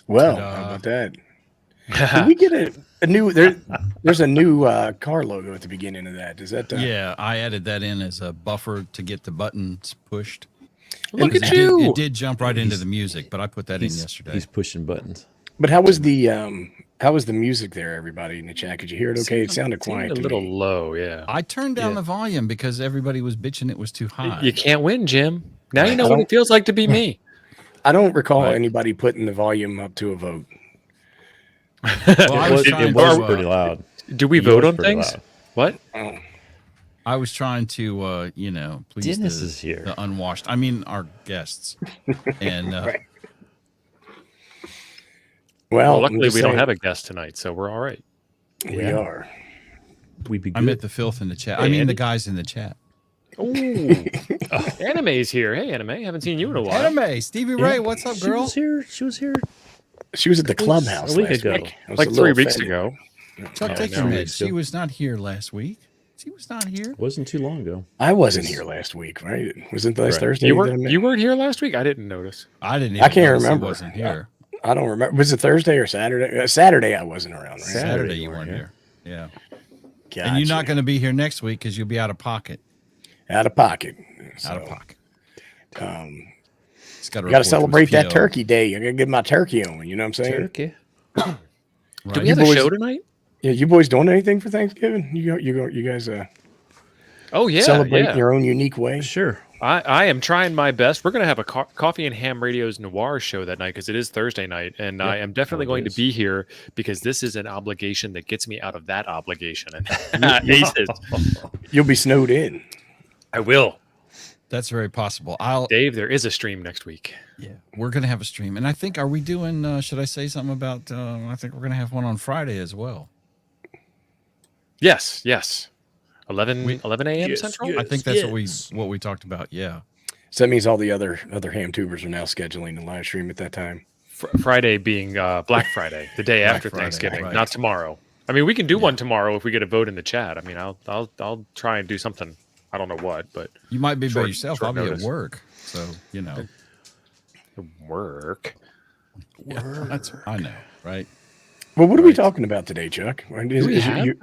Well, how Ta-da. about that? Did we get a new there's a new car logo at the beginning of that? Does that Yeah, I added that in as a buffer to get the buttons pushed. Look Because at you. It did jump right into the music, but I put that in yesterday. He's pushing buttons. But how was the music there, everybody in the chat? Could you hear it okay? It sounded quiet a to little me. low, yeah. I turned down the volume because everybody was bitching it was too high. You can't win, Jim. Now you know I what don't- it feels like to be me. I don't recall Right. anybody putting the volume up to a vote. Well, I was trying It was to, pretty loud. Do we It vote was on pretty things? loud. What? Oh, I was trying to, please Dennis is here. the unwashed. I mean, our guests. And Right. Well, I'm luckily just we don't saying, have a guest tonight, so we're all right. We Yeah. are. We'd be I good. meant the filth in the chat. Hey, I mean, Andy. the guys in the chat. Ooh. Anime's here. Hey, Anime. Haven't seen you in a while. Anime, Stevie Ray, what's up, She girl? was here. She was here. She was at the clubhouse a week last ago. week. I was Like a 3 little weeks offended. ago. Chuck, Oh, take no. your meds. She was not here last week. She was not here. Wasn't too long ago. I wasn't here last week, right? Was it last Right. Thursday? You that I weren't met? you weren't here last week? I didn't notice. I didn't. I can't notice he remember. wasn't here. I don't remember. Was it Thursday or Saturday? Saturday I wasn't around, right? Saturday you weren't here. Yeah. Gotcha. And you're not going to be here next week because you'll be out of pocket. out of pocket. Out of pocket. It's got Got to celebrate that turkey day. I got to get my turkey on. You know what I'm saying? Turkey. Do Right. we have a boys- show tonight? Yeah, you boys doing anything for Thanksgiving? You guys Oh yeah, celebrate yeah. in your own unique way. Sure. I am trying my best. We're going to have a Coffee and Ham Radio's Noir show that night because it is Thursday night. And I am definitely it going to is. be here because this is an obligation that gets me out of that obligation. And Aces. You'll be snowed in. I will. That's very possible. Dave, there is a stream next week. Yeah, we're going to have a stream. And I think, are we doing, should I say something about, I think we're going to have one on Friday as well. Yes, yes. 11 a.m. Yes, Central? yes. I think that's Yes. what we talked about. Yeah. So that means all the other ham tubers are now scheduling a live stream at that time. Friday being Black Friday, the day after Friday, Thanksgiving, right. not tomorrow. I mean, we can do one tomorrow if we get a vote in the chat. I mean, I'll try and do something. I don't know what, but You might be by Short- yourself. short I'll be notice. at work. So, you know. work. I know, right? Well, what are we talking about today, Chuck? Is it have? you-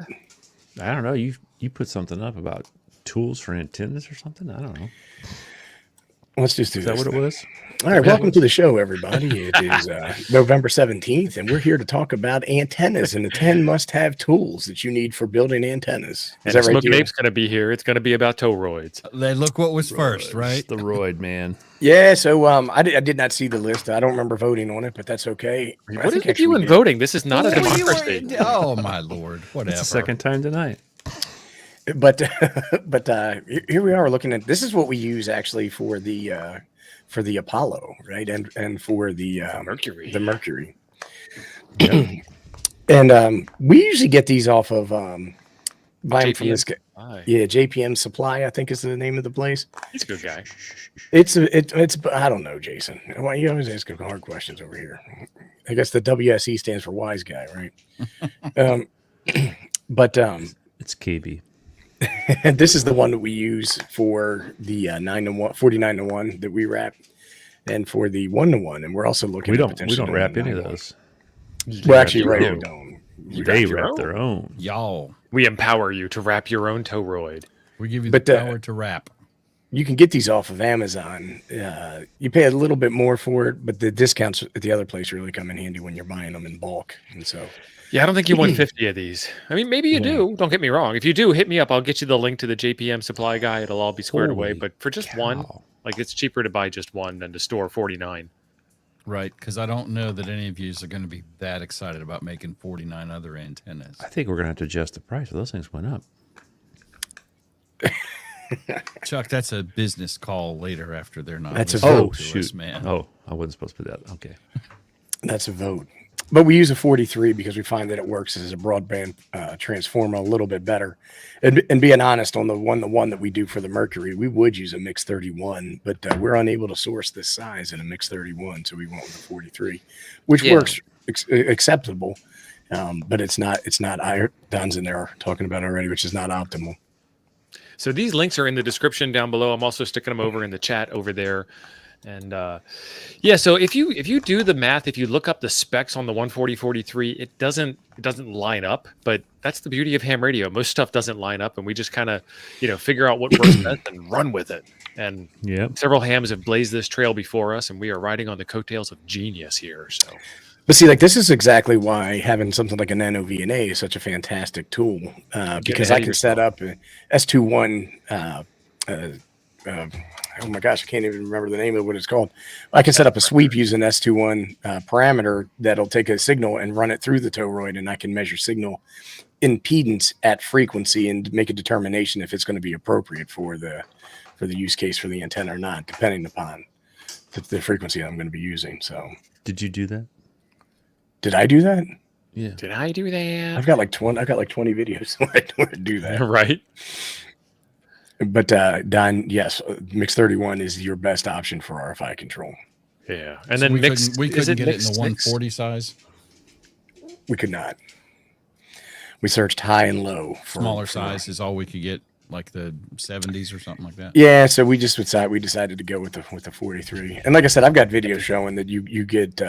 I don't know. You put something up about tools for antennas or something. I don't know. let's just do Is that this. what it then. was? All right, welcome to the show, everybody. It is November 17th, and we're here to talk about antennas and the 10 must-have tools that you need for building antennas. Is And that right, Smoking Gio? Ape's going to be here. It's going to be about toroids. Look what was first, right? It's the Roid, man. Yeah, so I did not see the list. I don't remember voting on it, but that's okay. I What think is with actually you we and did. voting? This is not a Well, you democracy. were- oh, my Lord. Whatever. It's the second time tonight. But here we are looking at this is what we use actually for the Apollo, right? And for the Mercury. The Mercury. And we usually get these off of buy 'em from JPM. this guy. Hi. Yeah, JPM Supply, I think is the name of the place. He's a good guy. It's I don't know, Jason. Why you always asking hard questions over here? I guess the WSE stands for wise guy, right? But It's KB. and this is the one that we use for the 9-to-1, 49-to-1 that we wrap, and for the 1-to-1, and we're also looking. We at don't potentially wrap doing any of 1-to-1. those. Well, actually, right, your we own. don't. They your wrap own? their own. Y'all. We empower you to wrap your own toroid. We give you But, the power to rap. You can get these off of Amazon. You pay a little bit more for it, but the discounts at the other place really come in handy when you're buying them in bulk. And so, Yeah, I don't think you want 50 of these. I mean, maybe you do. Don't get me wrong. If you do, hit me up. I'll get you the link to the JPM supply guy. It'll all be squared away. Holy But for just cow. one, like it's cheaper to buy just one than to store 49. Right. Because I don't know that any of you are going to be that excited about making 49 other antennas. I think we're gonna have to adjust the price. Those things went up. Chuck, that's a business call later after they're not. That's a listening vote. to us, Shoot, man. Oh, I wasn't supposed to put that. Okay. that's a vote. But we use a 43 because we find that it works as a broadband transformer a little bit better. And being honest, on the one that we do for the Mercury, we would use a Mix 31, but we're unable to source this size in a Mix 31, so we went with the 43, which Yeah. works acceptable. But it's not. Don's in there talking about it already, which is not optimal. So these links are in the description down below. I'm also sticking them over in the chat over there. And yeah, so if you do the math, if you look up the specs on the 140/43, it doesn't line up. But that's the beauty of ham radio. Most stuff doesn't line up, and we just kind of figure out what works best and run with it. And Yep. several hams have blazed this trail before us, and we are riding on the coattails of genius here. So But see, like this is exactly why having something like a Nano VNA is such a fantastic tool, because ahead I of can set up a S21. Oh my gosh, I can't even remember the name of what it's called. I can set up a sweep using S21 parameter that'll take a signal and run it through the toroid, and I can measure signal impedance at frequency and make a determination if it's going to be appropriate for the use case for the antenna or not, depending upon the frequency I'm going to be using. So, Did you do that? did I do that? Yeah. did I do that? I've got like 20 videos where to do that. Right. But Don, yes, Mix 31 is your best option for RFI control. Yeah, and So then we mixed. couldn't is it get it in the mixed 140 size, We could not. We searched high and low for smaller for- size is all we could get, like the 70s or something like that. Yeah, so we decided to go with the 43. And like I said, I've got video showing that you get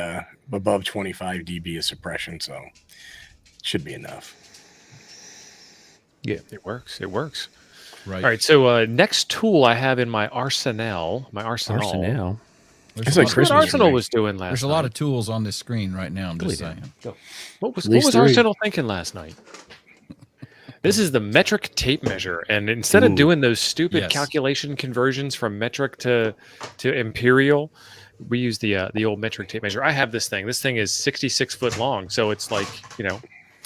above 25 dB of suppression, so it should be enough. It works. It works. Right. All right. So next tool I have in my arsenal. Arsenal. There's It's a like lot of What Christmas tools. Arsenal tree. was doing last There's a lot of tools on this screen right now. I'm just saying. What was At least three. Arsenal thinking last night? This is the metric tape measure, and instead of doing those stupid Yes. calculation conversions from metric to imperial, we use the old metric tape measure. I have this thing. This thing is 66 foot long, so it's like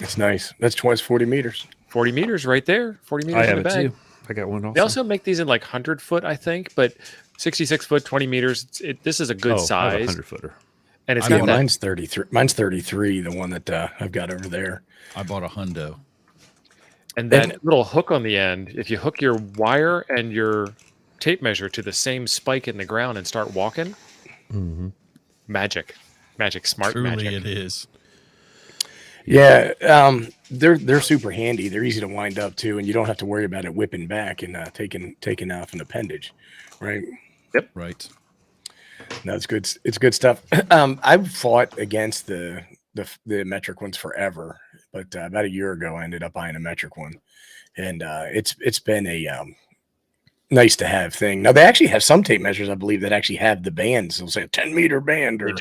It's nice. That's twice 40 meters. 40 meters right there. 40 meters I in have the it bag. too. I got one also. They also make these in like 100 foot, I think, but 66 foot, 20 meters. This is a good I have a size, 100-footer. and it's I got bought that. Mine's 33. Mine's 33, the one that I've got over there. I bought a hundo. And that little hook on the end, if you hook your wire and your tape measure to the same spike in the ground and start walking, magic, smart Truly, magic. it is. Yeah, they're super handy. They're easy to wind up too, and you don't have to worry about it whipping back and taking off an appendage, right? Right. No, it's good. It's good stuff. I've fought against the metric ones forever, but about a year ago, I ended up buying a metric one, and it's been a nice to have thing. Now they actually have some tape measures, I believe, that actually have the bands. They'll say a 10-meter band, or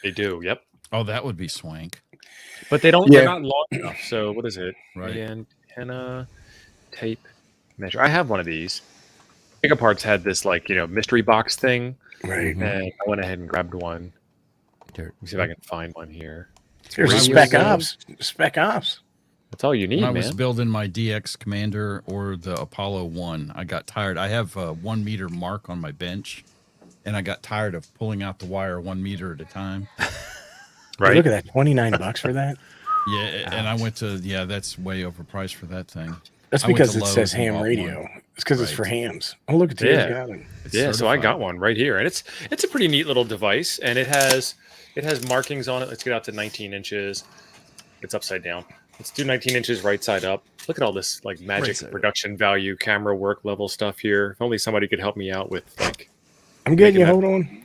They do. Yep. Oh, that would be swank. But they don't. Yeah. They're not long enough. So what is it? Right. Antenna tape measure. I have one of these. Gigaparts had this mystery box thing, right. and I went ahead and grabbed one. There. Let me see if I can find one here. Here's a When I spec was, ops. Spec ops. That's all you need, When I was man. building my DX Commander or the Apollo 1, I got tired. I have a 1 meter mark on my bench, and I got tired of pulling out the wire 1 meter at a time. Right. Look at that, $29 for that. Yeah, and I went to that's way overpriced for that thing. That's I went because to it Lowe's says and ham bought radio. one. It's because it's for Right. hams. Oh, look at Yeah. got it. It's Yeah, so I certified. got one right here, and it's a pretty neat little device, and it has markings on it. Let's get out to 19 inches. It's upside down. Let's do 19 inches right side up. Look at all this like magic Right side up. production value, camera work level stuff here. If only somebody could help me out with I'm getting you. that- Hold on.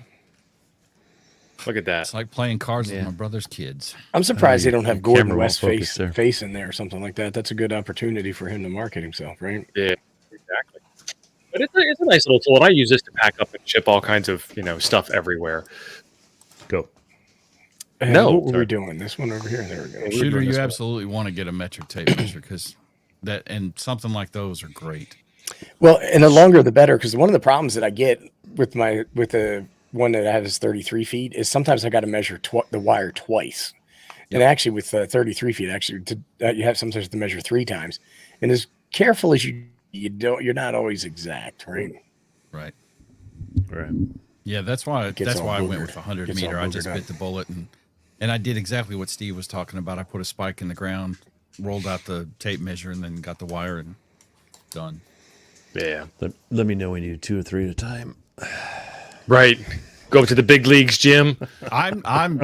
look at that. It's like playing cards Yeah. with my brother's kids. I'm surprised they don't have your Gordon camera West won't focus there. face in there or something like that. That's a good opportunity for him to market himself, right? Yeah, exactly. But it's a nice little tool, and I use this to pack up and ship all kinds of stuff everywhere. Go. No, what were sorry. we doing? This one over here. There we go. We're Shooter, doing you this one. absolutely want to get a metric tape measure because and something like those are great. Well, and the longer the better, because one of the problems that I get with the one that I have is 33 feet is sometimes I got to measure the wire twice. And actually, with 33 feet, actually, you have sometimes to measure 3 times. And as careful as you're not always exact, right? Right. Right. Yeah, that's why gets all I went boogered. with 100 Gets all meter. I just boogered bit up. the bullet and I did exactly what Steve was talking about. I put a spike in the ground, rolled out the tape measure, and then got the wire and done. Yeah, Let me know when you do 2 or 3 at a time. right. Go up to the big leagues, Jim.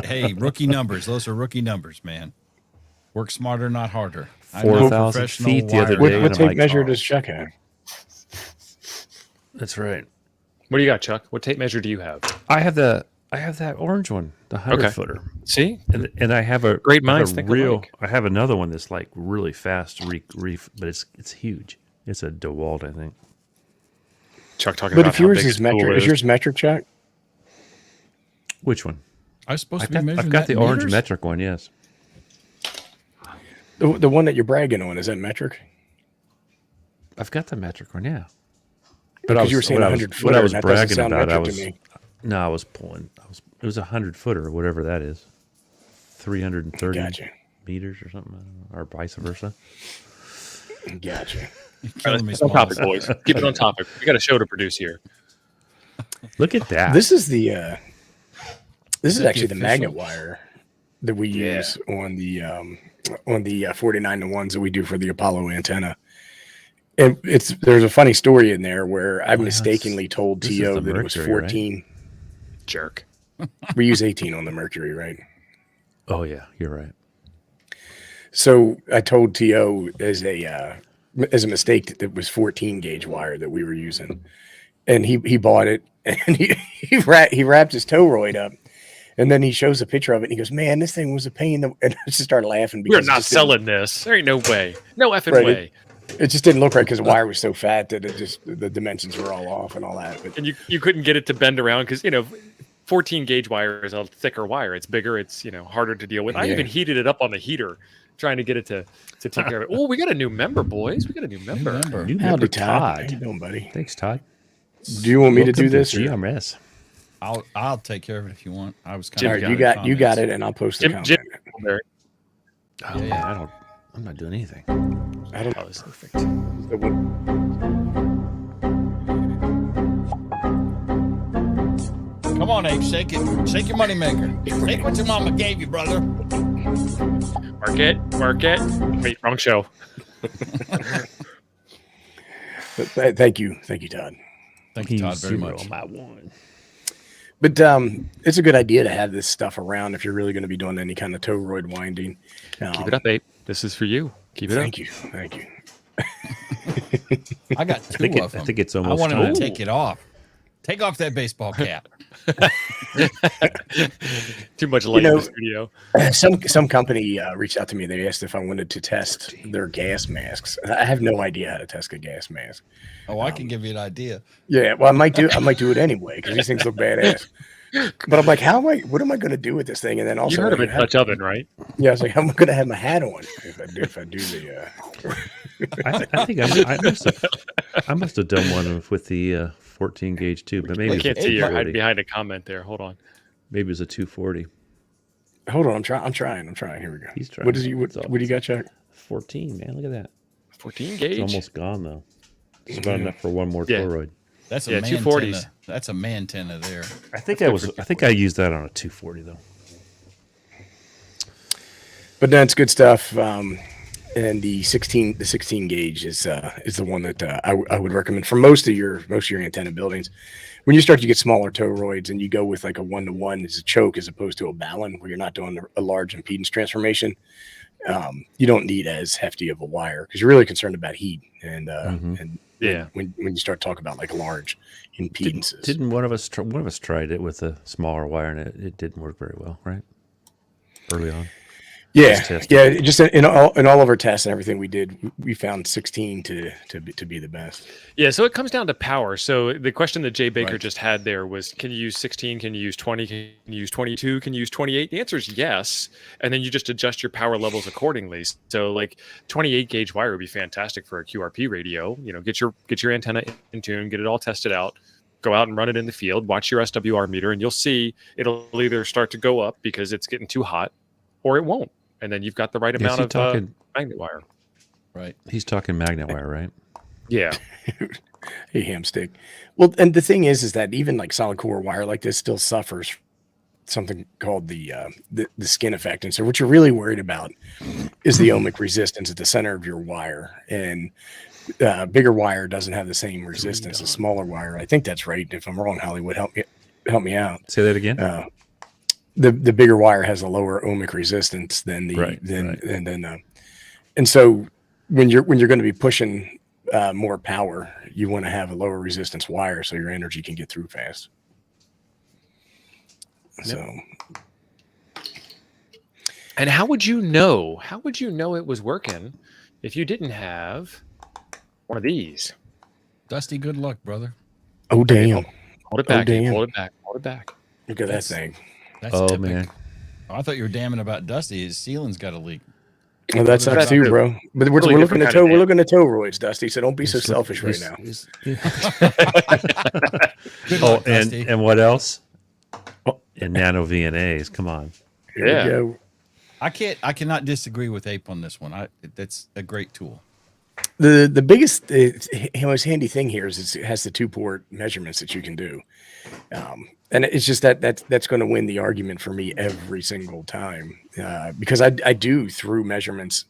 Hey, rookie numbers. Those are rookie numbers, man. Work smarter, not harder. I'm 4,000 not a professional feet the other wire day. What I'm tape like, measure oh. does Chuck have? That's right. What do you got, Chuck? What tape measure do you have? I have that orange one, the 100-footer. See, And I have a Great I have minds a think real. alike. I have another one that's like really fast, but it's huge. It's a DeWalt, I think. Chuck talking But about if yours how big is his pool metric, is yours metric, Chuck? Which one? I was supposed to be measuring I've got that the in orange meters? metric one. Yes. The one that you're bragging on, is that metric? I've got the metric one. Yeah. Because you were saying what 100 what I footer, was and that doesn't bragging sound about. I metric was to me. no, I was pulling. It was 100-footer, whatever that is, 330 Gotcha. meters or something, I don't know, or vice versa. Gotcha. Killing me, on topic, Smalls. boys. Keep it on topic. We got a show to produce here. Look at that. This is the this is that the actually the magnet official? wire that we use on the 49 to ones that we do for the Apollo antenna. And there's a funny story in there where I mistakenly told this is TO the that it was Mercury, right? 14. Jerk. We use 18 on the Mercury, right? Oh yeah, you're right. So I told TO as a mistake that it was 14 gauge wire that we were using, and he bought it and he wrapped his toroid up, and then he shows a picture of it and he goes, "Man, this thing was a pain." And I just started laughing We're because not selling this. There ain't no way. No effing Right. way. it just didn't look right because the wire was so fat that the dimensions were all off and all that. But And you couldn't get it to bend around because 14 gauge wire is a thicker wire. It's bigger. It's harder to deal with. I Yeah. even heated it up on the heater, trying to get it to take care of it. Oh, we got a new member, boys. We got a new member. Remember. New howdy, member Todd. How you Todd. doing, buddy? Thanks, Todd. Do you want me to Welcome do this? Or? GMS. I'll take care of it if you want. I was kind Jim All of right, got you got it, and I'll post a Jim, comment. Jim, there. Oh, Yeah. I'm not doing anything. I don't Oh, this is perfect. Come on, Abe, shake it. Shake your money maker. Take what your mama gave you, brother. Mark it. Wait, wrong show. Thank you, Todd. Thank you, Todd, very Zero much. on my one. But it's a good idea to have this stuff around if you're really going to be doing any kind of toroid winding. Keep it up, Abe. This is for you. Keep it Thank you. I got two think of them. I think it's I almost want him time. to take it off. Take off that baseball cap. up. Too much light in the studio. Some company reached out to me. They asked if I wanted to test their gas masks. I have no idea how to test a gas mask. Oh, I can give you an idea. Yeah, well, I might do it anyway because these things look badass. But I'm like, what am I going to do with this thing? And then also, You heard of like, a Dutch oven, right? yeah, I was like, how am I going to have my hat on if I do the? I think I must have done one with the 14 gauge too, but maybe I it's can't a see you. You're 240. hiding behind a comment there. Hold on. Maybe it's a 240. Hold on, I'm trying. Here we go. He's trying. What is you? What It's all- do you got, Chuck? 14, man. Look at that. 14 It's gauge. almost gone though. It's about enough for one more Yeah. toroid. That's a Yeah, man 240s. tenna. That's a man tenna there. I think I used that on a 240 though. But that's good stuff. And the 16 gauge is the one that I would recommend for most of your antenna buildings. When you start to get smaller toroids and you go with like a 1-to-1 as a choke as opposed to a balun where you're not doing a large impedance transformation, you don't need as hefty of a wire because you're really concerned about heat and Yeah. when you start talking about like large impedances. Didn't one of us tried it with a smaller wire and it didn't work very well, right? Early on. Yeah, Just test yeah. Just in all of our tests and everything we did, we found 16 to be the best. Yeah, so it comes down to power. So the question that Jay Baker Right. just had there was, can you use 16? Can you use 20? Can you use 22? Can you use 28? The answer is yes. And then you just adjust your power levels accordingly. So like 28 gauge wire would be fantastic for a QRP radio. Get your antenna in tune, get it all tested out, go out and run it in the field, watch your SWR meter, and you'll see it'll either start to go up because it's getting too hot or it won't. And then you've got the right Is amount he of talking? magnet wire. Right. He's talking magnet wire, right? Yeah. Hey, hamstick. Well, and the thing is that even like solid core wire like this still suffers something called the skin effect. And so what you're really worried about is the ohmic resistance at the center of your wire. And bigger wire doesn't have the same resistance as smaller wire. I think that's right. If I'm wrong, Hollywood, help me out. Say that again. The bigger wire has a lower ohmic resistance than Right. and so when you're going to be pushing more power, you want to have a lower resistance wire so your energy can get through fast. So, And how would you know? How would you know it was working if you didn't have one of these? Dusty, good luck, brother. oh damn! Hold it back. damn. Hold it back. Hold it back. Look at That's- that thing. That's Oh, epic. man. Oh, I thought you were damning about Dusty. His ceiling's got a leak. Well, that sucks That's too, true. bro. But Totally we're looking different at kind of we're looking at toe roids, Dusty. So don't be so It's- selfish right it's- now. Good Oh, luck, Dusty. and what else? And nano VNAs. Come on. Here Yeah. we go. I cannot disagree with Ape on this one. That's a great tool. The biggest most handy thing here is it has the 2-port measurements that you can do, and it's just that's going to win the argument for me every single time, because I do through measurements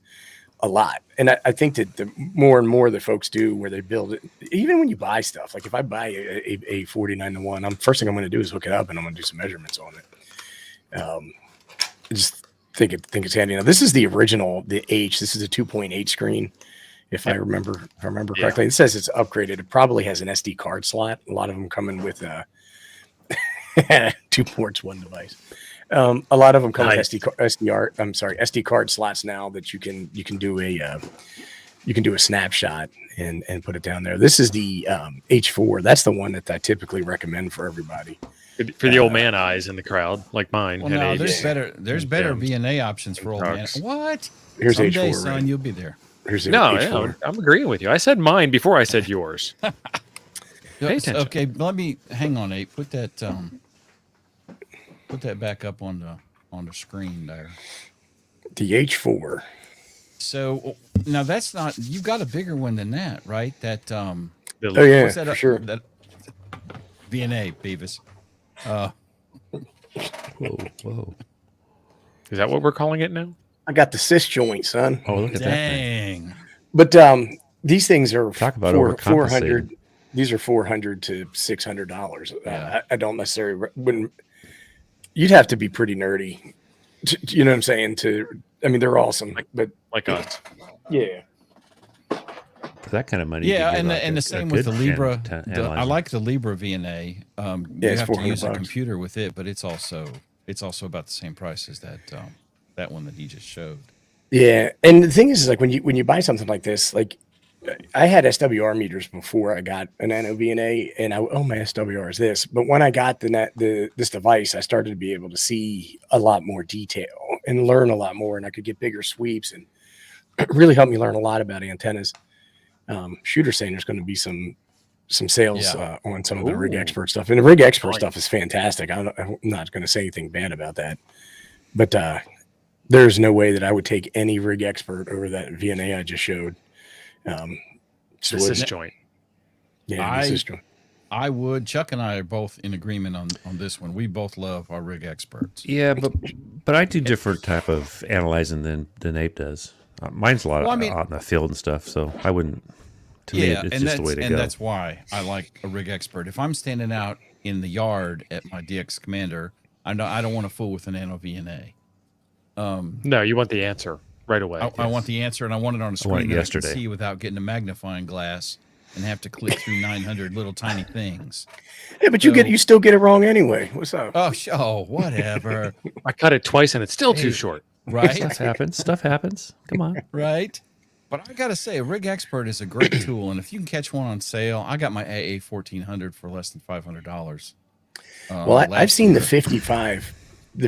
a lot, and I think that the more and more that folks do where they build it, even when you buy stuff, like if I buy a 49-1, first thing I'm going to do is hook it up and I'm going to do some measurements on it. I just think it's handy. Now this is the original, the H. This is a 2.8 screen. If I remember correctly, it says it's upgraded. It probably has an SD card slot. A lot of them come in with 2 ports, 1 device. A lot of them come Nice. with SD card slots now that you can do a snapshot and put it down there. This is the H4. That's the one that I typically recommend for everybody. For the old man eyes in the crowd, like mine. Well, and no, Abe's. there's better Gems. VNA options for old man. Trucks. What? Here's Someday, H4. son, Right? you'll be there. Here's the No, H4. yeah, I'm agreeing with you. I said mine before I said yours. Pay attention. Okay, let me hang on, Ape. Put that back up on the screen there. The H4. So now that's not, you've got a bigger one than that, right? That Oh yeah, what's that for sure. That VNA, Beavis. Whoa. Is that what we're calling it now? I got the cis joint, son. Oh, look at that thing. Dang. But these things are Talk about $400. overcompensating. These are $400 to $600. Yeah. I don't necessarily wouldn't. You'd have to be pretty nerdy. You know what I'm saying? I mean, they're awesome, but Like us. yeah. For that kind of money. you Yeah, could and get the, like and a- the same a with the good Libra. analyzer. I like the Libra VNA. You it's have to use a $400. computer with it, but it's also about the same price as that one that he just showed. Yeah, and the thing is like when you buy something like this, like I had SWR meters before I got an Nano VNA, and my SWR is this. But when I got this device, I started to be able to see a lot more detail and learn a lot more, and I could get bigger sweeps, and it really helped me learn a lot about antennas. Shooter saying there's going to be some sales on some of the Rig Ooh. Expert stuff, and the Rig Expert Nice. stuff is fantastic. I'm not going to say anything bad about that, but there's no way that I would take any Rig Expert over that VNA I just showed. So This is wouldn't- joint. yeah, I- this is true. I would. Chuck and I are both in agreement on this one. We both love our rig experts. Yeah, but I do different type of analyzing than Ape does. Mine's a lot Well, I mean- out in the field and stuff, so I wouldn't. To me, it's just the way to go. that's why I like a rig expert. If I'm standing out in the yard at my DX Commander, I don't want to fool with an Nano VNA. No, you want the answer right away. I want the answer, and I want it on a want it screen that I can yesterday. see without getting a magnifying glass and have to click through 900 little tiny things. Yeah, but So- you still get it wrong anyway. What's up? Oh, whatever. I cut it twice and it's still Hey. too short. Right? Stuff happens. Stuff happens. Come on. Right. But I gotta say, a Rig Expert is a great tool, and if you can catch one on sale, I got my AA 1400 for less than $500. Well, I've last seen the year.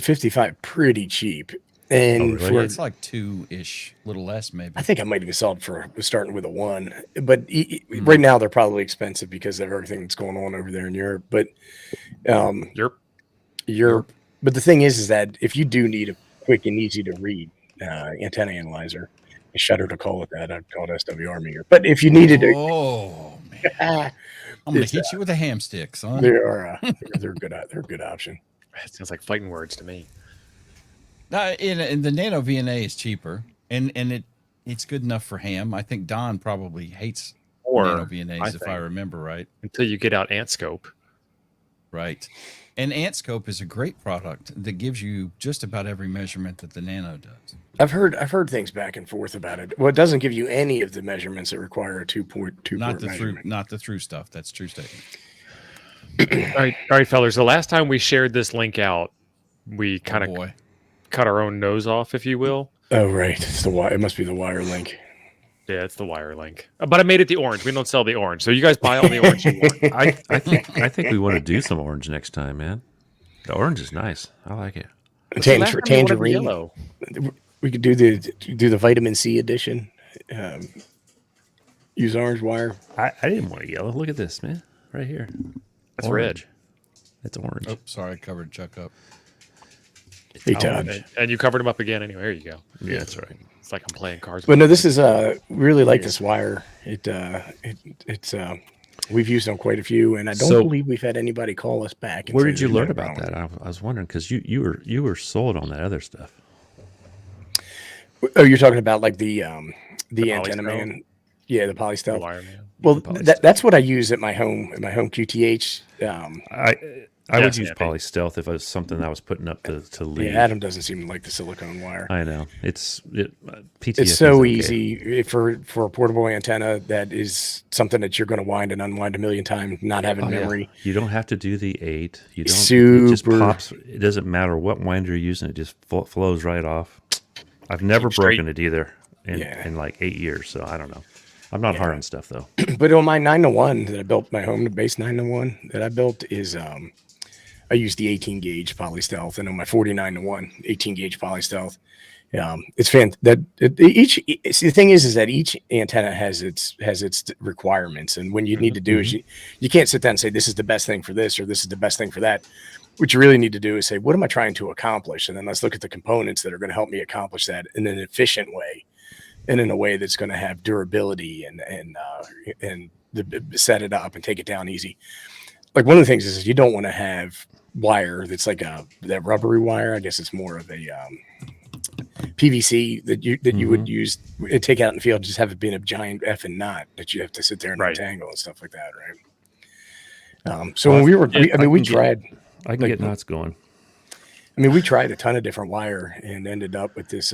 55 pretty cheap, and really? for It's like 2-ish, little less maybe. I think I might even sold for starting with a 1. But Hmm. right now they're probably expensive because of everything that's going on over there in Europe. But You're but the thing is that if you do need a quick and easy to read antenna analyzer, I shudder to call it that. I'd call it SWR meter. But if you needed to, Oh man, I'm gonna It's, hit you with a ham stick, son. they're they're good. They're a good option. it sounds like fighting words to me. In the Nano VNA is cheaper, and it's good enough for ham. I think Don probably hates Or Nano VNAs I if I think- remember right. Until you get out Ant Scope. Right. And AntScope is a great product that gives you just about every measurement that the Nano does. I've heard things back and forth about it. Well, it doesn't give you any of the measurements that require a two port measurement. Not the through stuff. That's true statement. All right, fellas. The last time we shared this link out, we kind of boy. cut our own nose off, if you will. Oh, right. It's it must be the wire link. Yeah, it's the wire link. But I made it the orange. We don't sell the orange, so you guys buy all the orange you want. I think we want to do some orange next time, man. The orange is nice. I like it. Last time you wanted the Tangerine. yellow. We could do the vitamin C edition. Use orange wire. I didn't want yellow. Look at this, man. Right here. That's Orange. red. That's orange. Oh, sorry, I covered Chuck up. Hey, Todd. And you covered them up again anyway. There you go. Yeah, that's right. It's like I'm playing cards. But no, this is really like this wire. It's we've used on quite a few, and I don't So- believe we've had anybody call us back. And Where say did you there's learn no about problem. that? I was wondering because you were sold on that other stuff. Oh, you're talking about like the antenna Polystealth? man. Yeah, the The polystealth. wire man. Well, Polystealth. that's what I use at my home QTH. I would Yes, use yeah, Polystealth if it was something I was putting up to lead. Yeah, Adam doesn't seem to like the silicone wire. I know PTFE It's is so okay. easy for a portable antenna. That is something that you're going to wind and unwind a million times, not having Oh, yeah. memory. You don't have to do the 8. You don't. It just Super. pops. It doesn't matter what winder you're using. It just flows right off. I've never Keep straight. broken it either Yeah. in like 8 years. So I don't know. I'm not hard on stuff though. But on my 9-to-1 that I built, my home base 9-to-1 that I built is I used the 18 gauge polystealth, and on my 49-to-1 18 gauge polystealth, it's the thing is that each antenna has its requirements, and when you need to do is you can't sit down and say this is the best thing for this or this is the best thing for that. What you really need to do is say, what am I trying to accomplish, and then let's look at the components that are going to help me accomplish that in an efficient way, and in a way that's going to have durability and set it up and take it down easy. Like one of the things is you don't want to have wire that's like that rubbery wire. I guess it's more of a PVC that you would use and take out in the field. Just have it being a giant effing knot that you have to sit there and Right. untangle and stuff like that, right? So when we tried. I can Like- get knots going. I mean, we tried a ton of different wire and ended up with this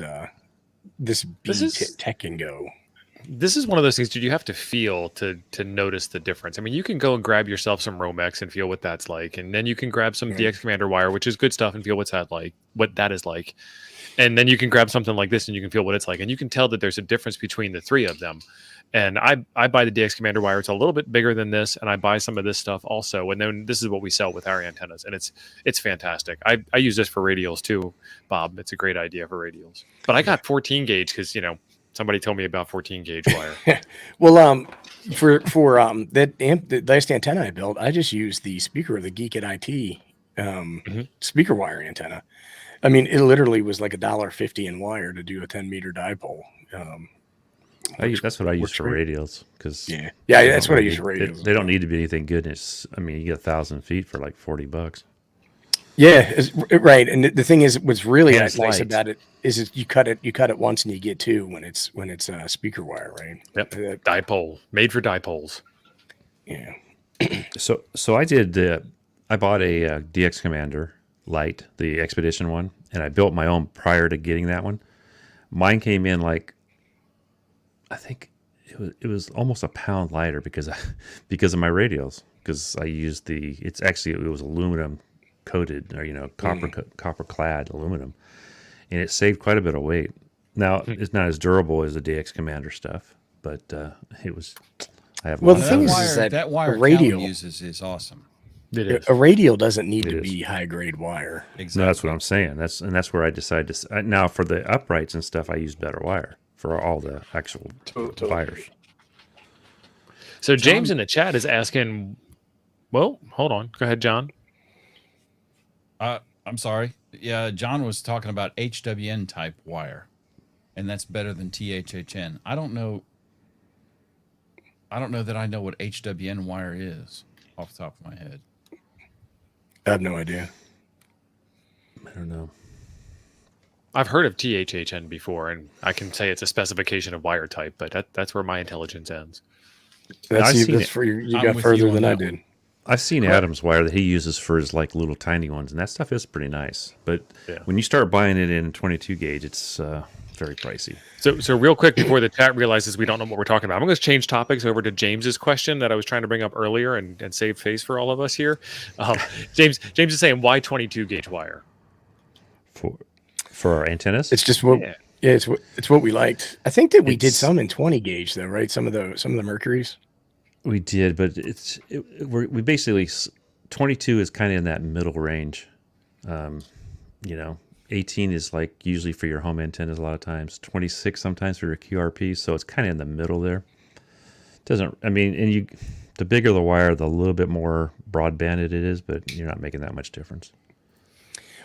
This is- Tech and Go. This is one of those things that you have to feel to notice the difference. I mean, you can go and grab yourself some Romex and feel what that's like, and then you can grab some DX Commander wire, which is good stuff, and feel what that is like. And then you can grab something like this and you can feel what it's like, and you can tell that there's a difference between the three of them. And I buy the DX Commander wire. It's a little bit bigger than this, and I buy some of this stuff also. And then this is what we sell with our antennas, and it's fantastic. I use this for radials too, Bob. It's a great idea for radials. But I got 14 gauge because somebody told me about 14 gauge wire. Well, for the last antenna I built, I just used the speaker of the Geek at IT speaker wire antenna. I mean, it literally was like $1.50 in wire to do a 10-meter dipole. That's what I use works for great. radials because Yeah, that's what I use for radios. They don't need to be anything good. You get 1,000 feet for like $40. Yeah, right. And the thing is, what's really And nice it's light. about it is you cut it once and you get two when it's speaker wire, right? Yep, dipole, made for dipoles. Yeah. So I bought a DX Commander Lite, the Expedition one, and I built my own prior to getting that one. Mine came in like, I think it was almost a pound lighter because of my radios, because I used it was aluminum coated or copper clad aluminum, and it saved quite a bit of weight. Now it's not as durable as the DX Commander stuff, but it was. I have Well, lots the thing of is them. that wire a radio- Cal uses is awesome. It is. A radial doesn't need It to is. be high grade wire. Exactly. No, that's what I'm saying. That's where I decided to. Now for the uprights and stuff, I use better wire for all the actual wires. So James in the chat is asking, well, hold on. Go ahead, John. I'm sorry. Yeah, John was talking about HWN type wire, and that's better than THHN. I don't know that I know what HWN wire is off the top of my head. I have no idea. I don't know. I've heard of THHN before, and I can say it's a specification of wire type, but that's where my intelligence ends. I've seen That's it. for you I'm got with further you on than I that did. one. I've seen Adam's wire that he uses for his like little tiny ones, and that stuff is pretty nice. But Yeah. when you start buying it in 22 gauge, it's very pricey. So real quick before the chat realizes we don't know what we're talking about, I'm going to change topics over to James's question that I was trying to bring up earlier and save face for all of us here. James is saying, why 22 gauge wire? For our antennas. It's just what Yeah. yeah, it's what we liked. I think that we did It's- some in 20 gauge though, right? Some of the Mercuries. We did, but we basically 22 is kind of in that middle range. You know, 18 is like usually for your home antennas a lot of times. 26 sometimes for your QRP, so it's kind of in the middle there. Doesn't I mean, and the bigger the wire, the little bit more broadbanded it is, but you're not making that much difference.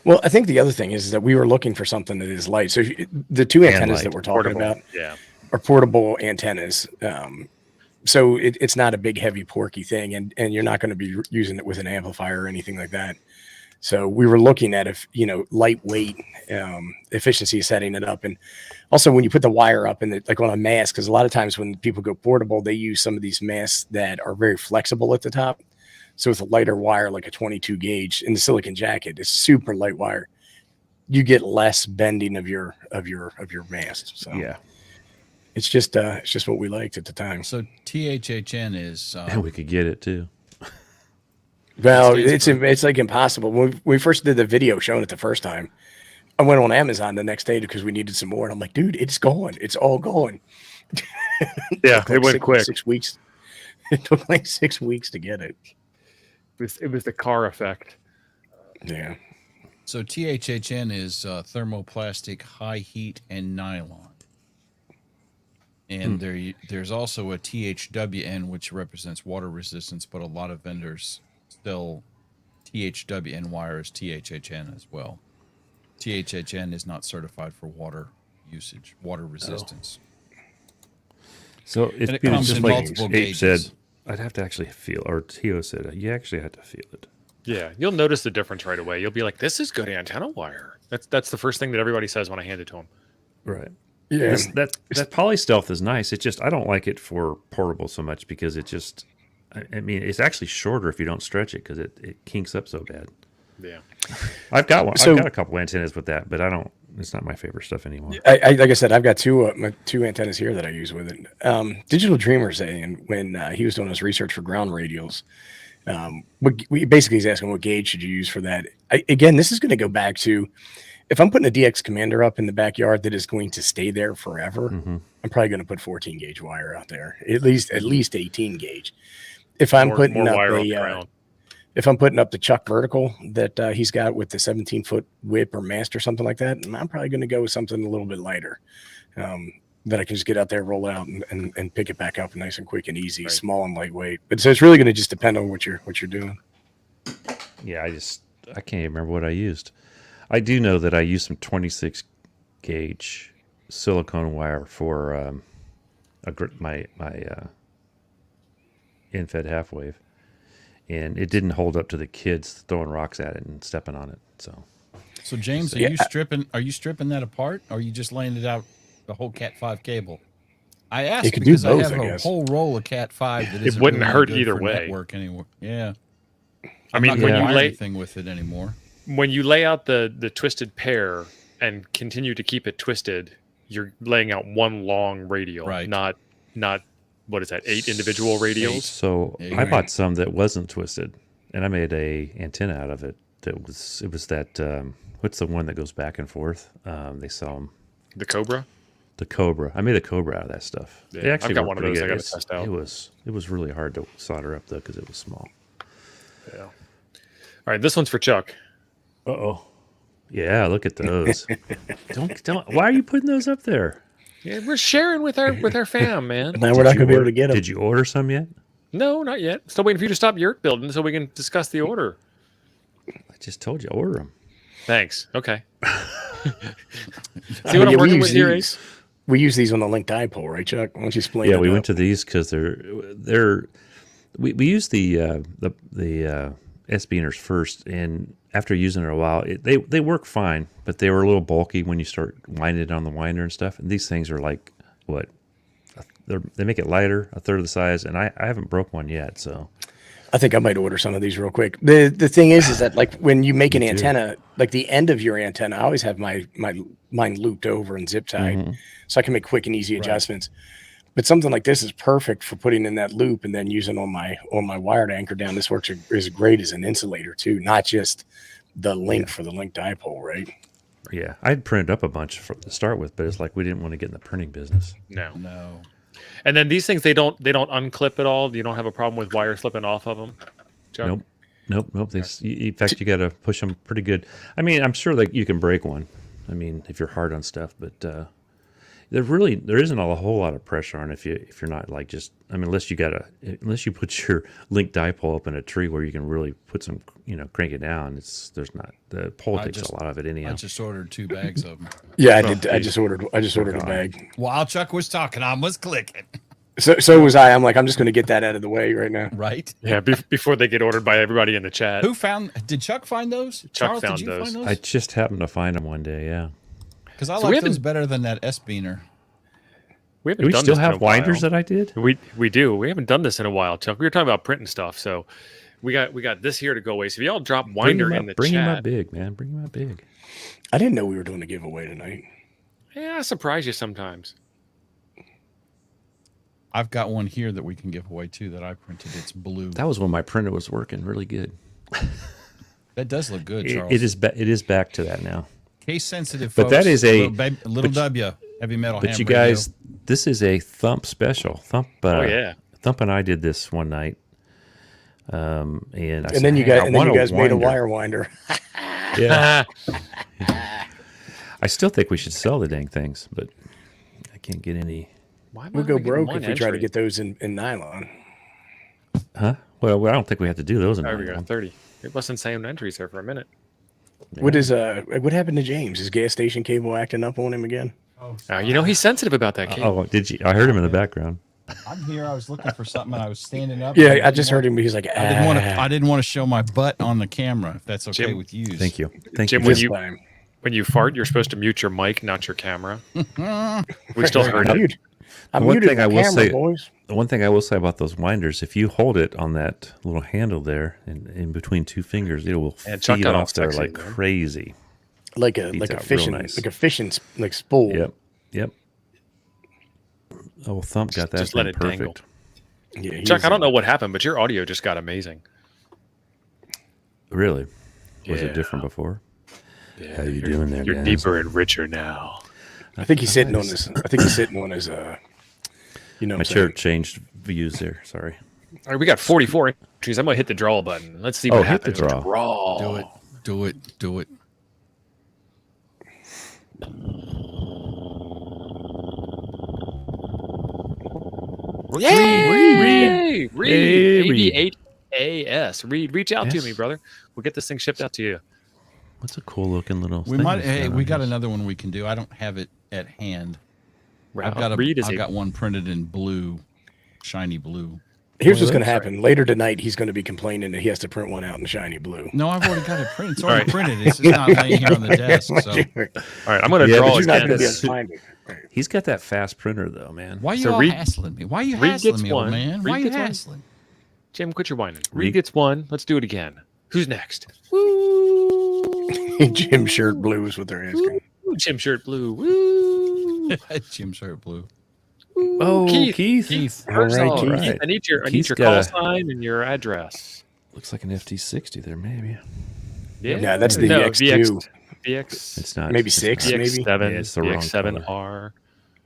Well, I think the other thing is that we were looking for something that is light. So the two antennas light. that we're talking Portable. about Yeah. are portable antennas. So it's not a big, heavy, porky thing, and you're not going to be using it with an amplifier or anything like that. So we were looking at lightweight efficiency of setting it up, and also when you put the wire up and like on a mast, because a lot of times when people go portable, they use some of these masts that are very flexible at the top. So with a lighter wire, like a 22 gauge in the silicon jacket, it's super light wire. You get less bending of your mast. So Yeah, it's just what we liked at the time. So THHN is and we could get it too. Well, States it's like impossible. When we first did the video showing it the first time, I went on Amazon the next day because we needed some more. And I'm like, dude, it's going. It's all going. Yeah, Took it went six, quick. 6 weeks. It took like 6 weeks to get it. It was the car effect. Yeah. so THHN is thermoplastic, high heat, and nylon. And there's also a THWN, which represents water resistance, but a lot of vendors still THWN wire as THHN as well. THHN is not certified for water usage, water resistance. So it's And it Peter, comes just in like multiple Abe said, gauges. I'd have to actually feel, or Tio said, you actually had to feel it. Yeah, you'll notice the difference right away. You'll be like, "This is good antenna wire." That's the first thing that everybody says when I hand it to them. Right. Yeah. That poly stealth is nice. It just I don't like it for portable so much because it just I mean it's actually shorter if you don't stretch it because it kinks up so bad. Yeah. I've got one. So- I've got a couple antennas with that, but I don't. It's not my favorite stuff anymore. I like I said, I've got my two antennas here that I use with it. Digital Dreamer saying when he was doing his research for ground radials, basically he's asking what gauge should you use for that. Again, this is going to go back to if I'm putting a DX Commander up in the backyard that is going to stay there forever. Mm-hmm. I'm probably going to put 14 gauge wire out there, at least 18 gauge. If I'm putting more up wire on the ground. if I'm putting up the Chuck vertical that he's got with the 17-foot whip or mast or something like that, I'm probably going to go with something a little bit lighter that I can just get out there, roll out, and pick it back up nice and quick and easy, Right. small and lightweight. But so it's really going to just depend on what you're doing. Yeah, I can't even remember what I used. I do know that I used some 26 gauge silicone wire for my in-fed half wave, and it didn't hold up to the kids throwing rocks at it and stepping on it. So James, Yeah. are you stripping that apart, or are you just laying it out the whole Cat 5 cable? I asked You could do because both, I have I a guess. whole roll of Cat 5 that isn't wouldn't really hurt good either for way. network anymore. Yeah. I mean, I'm when not you gonna wire lay anything with it anymore. when you lay out the twisted pair and continue to keep it twisted, you're laying out one long radial, Right. not what is that, 8 individual radials? So Yeah, I you're bought some that wasn't twisted, and I made a antenna out of it. It was that what's the one that goes back and forth? They sell them. The Cobra? The Cobra. I made a Cobra out of that stuff. Yeah, They actually I've got work one of pretty those I good. gotta test out. It was really hard to solder up though because it was small. Yeah. All right, this one's for Chuck. Oh. Yeah, look at those. don't. Why are you putting those up there? Yeah, we're sharing with our fam, man. Now we're not going to be able to get them. Did you order some yet? No, not yet. Still waiting for you to stop yurt building so we can discuss the order. I just told you, order them. Thanks. Okay. See what I'm working with here, Ace? We use these on the link dipole, right, Chuck? Why don't you explain? Yeah, it we up? went to these because we used the S-Beaners first, and after using it a while, they work fine, but they were a little bulky when you start winding it on the winder and stuff. And these things are like what? They make it lighter, a third of the size, and I haven't broke one yet. So I think I might order some of these real quick. The thing is that like when you make an Me too. antenna, like the end of your antenna, I always have mine looped over and zip tied, Mhm. so I can make quick and easy Right. adjustments. But something like this is perfect for putting in that loop and then using on my wire to anchor down. This works as great as an insulator too, not just the link for the link dipole, right? Yeah, I'd printed up a bunch to start with, but it's like we didn't want to get in the printing business. No. No. And then these things they don't unclip at all. You don't have a problem with wire slipping off of them. Chuck? Nope. In fact, you got to push them pretty good. I mean, I'm sure that you can break one. I mean, if you're hard on stuff, but there isn't a whole lot of pressure on if you're not like just. I mean, unless you put your link dipole up in a tree where you can really put some, crank it down. There's not the pole takes a lot of it I anyhow. just ordered 2 bags of them. Yeah, I Oh, did. I just ordered a God. bag. While Chuck was talking, I was clicking. So was I. I'm like, I'm just going to get that out of the way right now. Right? Yeah, before they get ordered by everybody in the chat. Did Chuck find those? Chuck Charles, found did you those. find I those? just happened to find them one day. Yeah. Because I So we like those haven't- better than that S-Beaner. We haven't Do we done still this in a have winders while. that I did? We do. We haven't done this in a while, Chuck. We were talking about printing stuff, so we got this here to go away. So if y'all drop winder in the Bring him up chat, big, man. Bring him up big. I didn't know we were doing a giveaway tonight. yeah, I surprise you sometimes. I've got one here that we can give away too that I printed. It's blue. That was when my printer was working really good. That does look good, Charles. It is back to that now. Case sensitive, But that folks. is a- little but- W heavy metal. But ham you radio. guys, this is a Thump special. Thump. Oh yeah. Thump and I did this one night. And And then you guys made a wire winder. Yeah. I still think we should sell the dang things, but I can't get any. Why am I We'll go only getting broke one if we try to entry? get those in nylon. Huh? Well, I don't think we have to do those in There we go. nylon. 30. It wasn't saying entries there for a minute. What happened to James? Is gas station cable acting up on him again? He's sensitive about that. Kate. Oh, did you? I heard him in the background. I'm here. I was looking for something and I was standing up. Yeah, I just heard him. He's like, I didn't want to show my butt on the camera. If that's okay Jim, with you. Thank you. Thank Jim, you. when this you- time. When you fart, you're supposed to mute your mic, not your camera. We still heard I'm it. muted. I'm One muted thing on I will camera, say- boys. The one thing I will say about those winders, if you hold it on that little handle there in between two fingers, it will And Chuck feed got all off there sexy, like man. crazy. Like a Feeds out real fishing nice. like spool. Yep. Oh, Thump got that Just let thing it dangle. perfect. Yeah, Chuck, I don't know what happened, but your audio just got amazing. Really? Was Yeah. it different before? Yeah, How you doing there, You're guys? deeper and richer now. I think he's sitting on his. I think he's sitting on his. You know, My what I'm chair saying? changed views there. Sorry. All right, we got 44 entries. I'm gonna hit the draw button. Let's see what Oh, hit the happens. draw. Do it. Do it. Do it. Yay! Reed, Hey, Reed. 88AS. Reed, reach out to Yes. me, brother. We'll get this thing shipped out to you. What's a cool looking little We thing might. that's Hey, got we on got this? another one we can do. I don't have it at hand. I've Reed is got one printed in blue, shiny blue. Here's Well, what's going to that's happen later tonight. He's going to be complaining that he has to print one out in shiny blue. No, I've already got it printed. It's All already right. printed. It's just not laying here on the desk. So All right, I'm gonna Yeah, draw but You're not again. going to be able That's- to find it. He's got that fast printer though, man. why you So all Reed- hassling me? Why you Reed hassling gets me, old one. man? Reed Why you gets one. hassling? Jim, quit your whining. Reed Reed- gets one. Let's do it again. Who's next? Woo! Jim shirt blue is what they're asking. Woo, Jim shirt blue. Woo! Jim shirt blue. Oh, Keith. Keith. All right, First of all, Keith. Keith, I need your Keith's call got a- sign and your address. Looks like an FT60 there, maybe. Yeah, No, that's the no, X2. VX, It's not. Maybe it's six, not. maybe? VX7, Yeah, it's the wrong VX7R.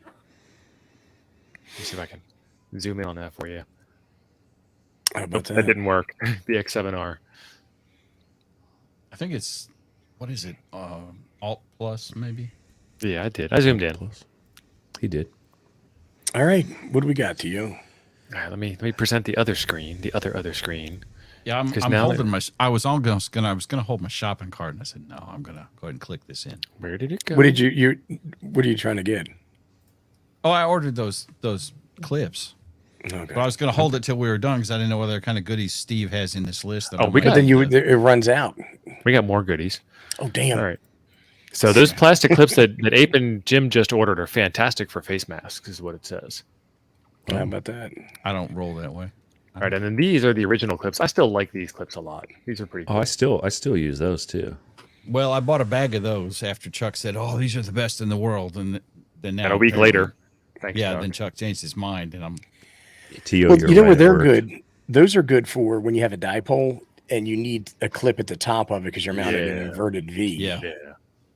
Let me see if I can zoom in on that for you. How about That that? didn't work. VX7R. I think it's what is it? Alt plus maybe. Yeah, I did. I zoomed in. All Close. He did. All right, what do we got to you? right, let me present the other screen. The other screen. Yeah, I'm 'Cause I'm now holding my. I was gonna hold my shopping cart, and I said no. I'm gonna go ahead and click this in. Where did it go? What did What are you trying to get? Oh, I ordered those clips, Okay. but I was gonna hold it till we were done because I didn't know what other kind of goodies Steve has in this list. That Oh, I we might But got- then need to- it runs out. We got more goodies. Oh damn! All right. So those plastic clips that Ape and Jim just ordered are fantastic for face masks, is what it says. How about that? I don't roll that way. All right, and then these are the original clips. I still like these clips a lot. These are pretty Oh, cool. I still use those too. Well, I bought a bag of those after Chuck said, "Oh, these are the best in the world," and then now And a week apparently- later, thanks, yeah, Doug. then Chuck changed his mind, and I'm T.O. Well, you're you know right, where it they're worked. good? Those are good for when you have a dipole and you need a clip at the top of it because you're mounted in an Yeah. inverted V. yeah.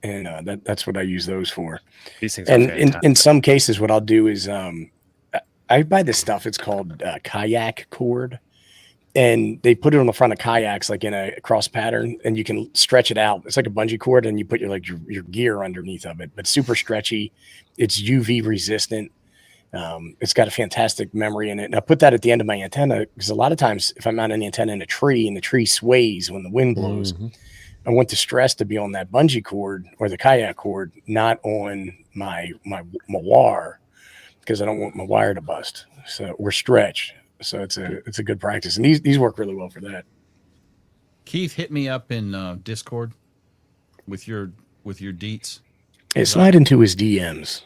And that's what I use those for. These things are And fantastic. in some cases, what I'll do is I buy this stuff. It's called kayak cord. And they put it on the front of kayaks, like in a cross pattern, and you can stretch it out. It's like a bungee cord, and you put your gear underneath of it, but super stretchy. It's UV resistant. It's got a fantastic memory in it. And I put that at the end of my antenna because a lot of times if I'm mounting an antenna in a tree and the tree sways when the wind blows, Mhm. I want the stress to be on that bungee cord or the kayak cord, not on my wire, because I don't want my wire to bust. So we're stretched. So it's a good practice. And these work really well for that. Keith, hit me up in Discord with your deets. Hey, slide into his DMs.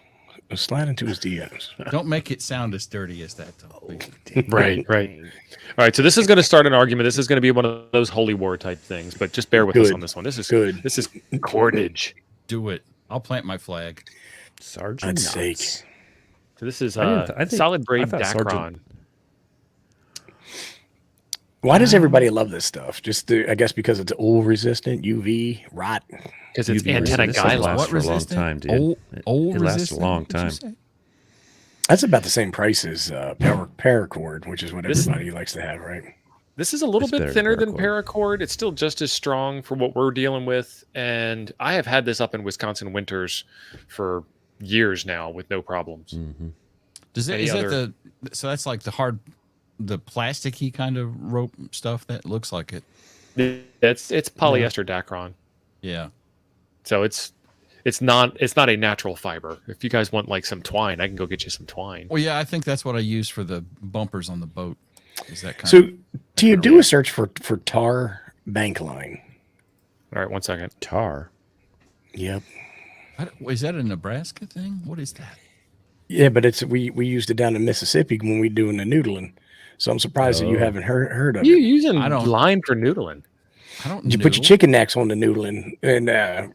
Slide into his DMs. Don't make it sound as dirty as that, though, please. Right. All right, so this is going to start an argument. This is going to be one of those holy war type things, but just bear with us Good. on this one. This is Good. This is cordage. Do it. I'll plant my flag. Sergeant God's sake. Knox. So this is I think- solid braid I thought Sergeant- Dacron. Why does everybody love this stuff? Just I guess because it's oil resistant, UV, rot. Because it's UV antenna resistant. This stuff guidelines. lasts for a long resistant? time, dude. Old It lasts a resistant, long did you time. say? That's about the same price as paracord, which is what This- everybody likes to have, right? This is a little It's bit better thinner than than paracord. It's still just as strong for what we're dealing with. And I have had this up in Wisconsin winters for years now with no problems. Mhm. Does it, Any is that other- so that's like the plasticky kind of rope stuff that looks like it. It's polyester Dacron. Yeah. So it's not a natural fiber. If you guys want like some twine, I can go get you some twine. Well, yeah, I think that's what I use for the bumpers on the boat. Is that kind So of do you do a search for tar bank line? All right, 1 second. Tar. Yep. is that a Nebraska thing? What is that? Yeah, but we used it down in Mississippi when we doing the noodling. So I'm surprised that you Oh. haven't heard of You it. using I don't- line for noodling? I don't You know. put your chicken necks on the noodling and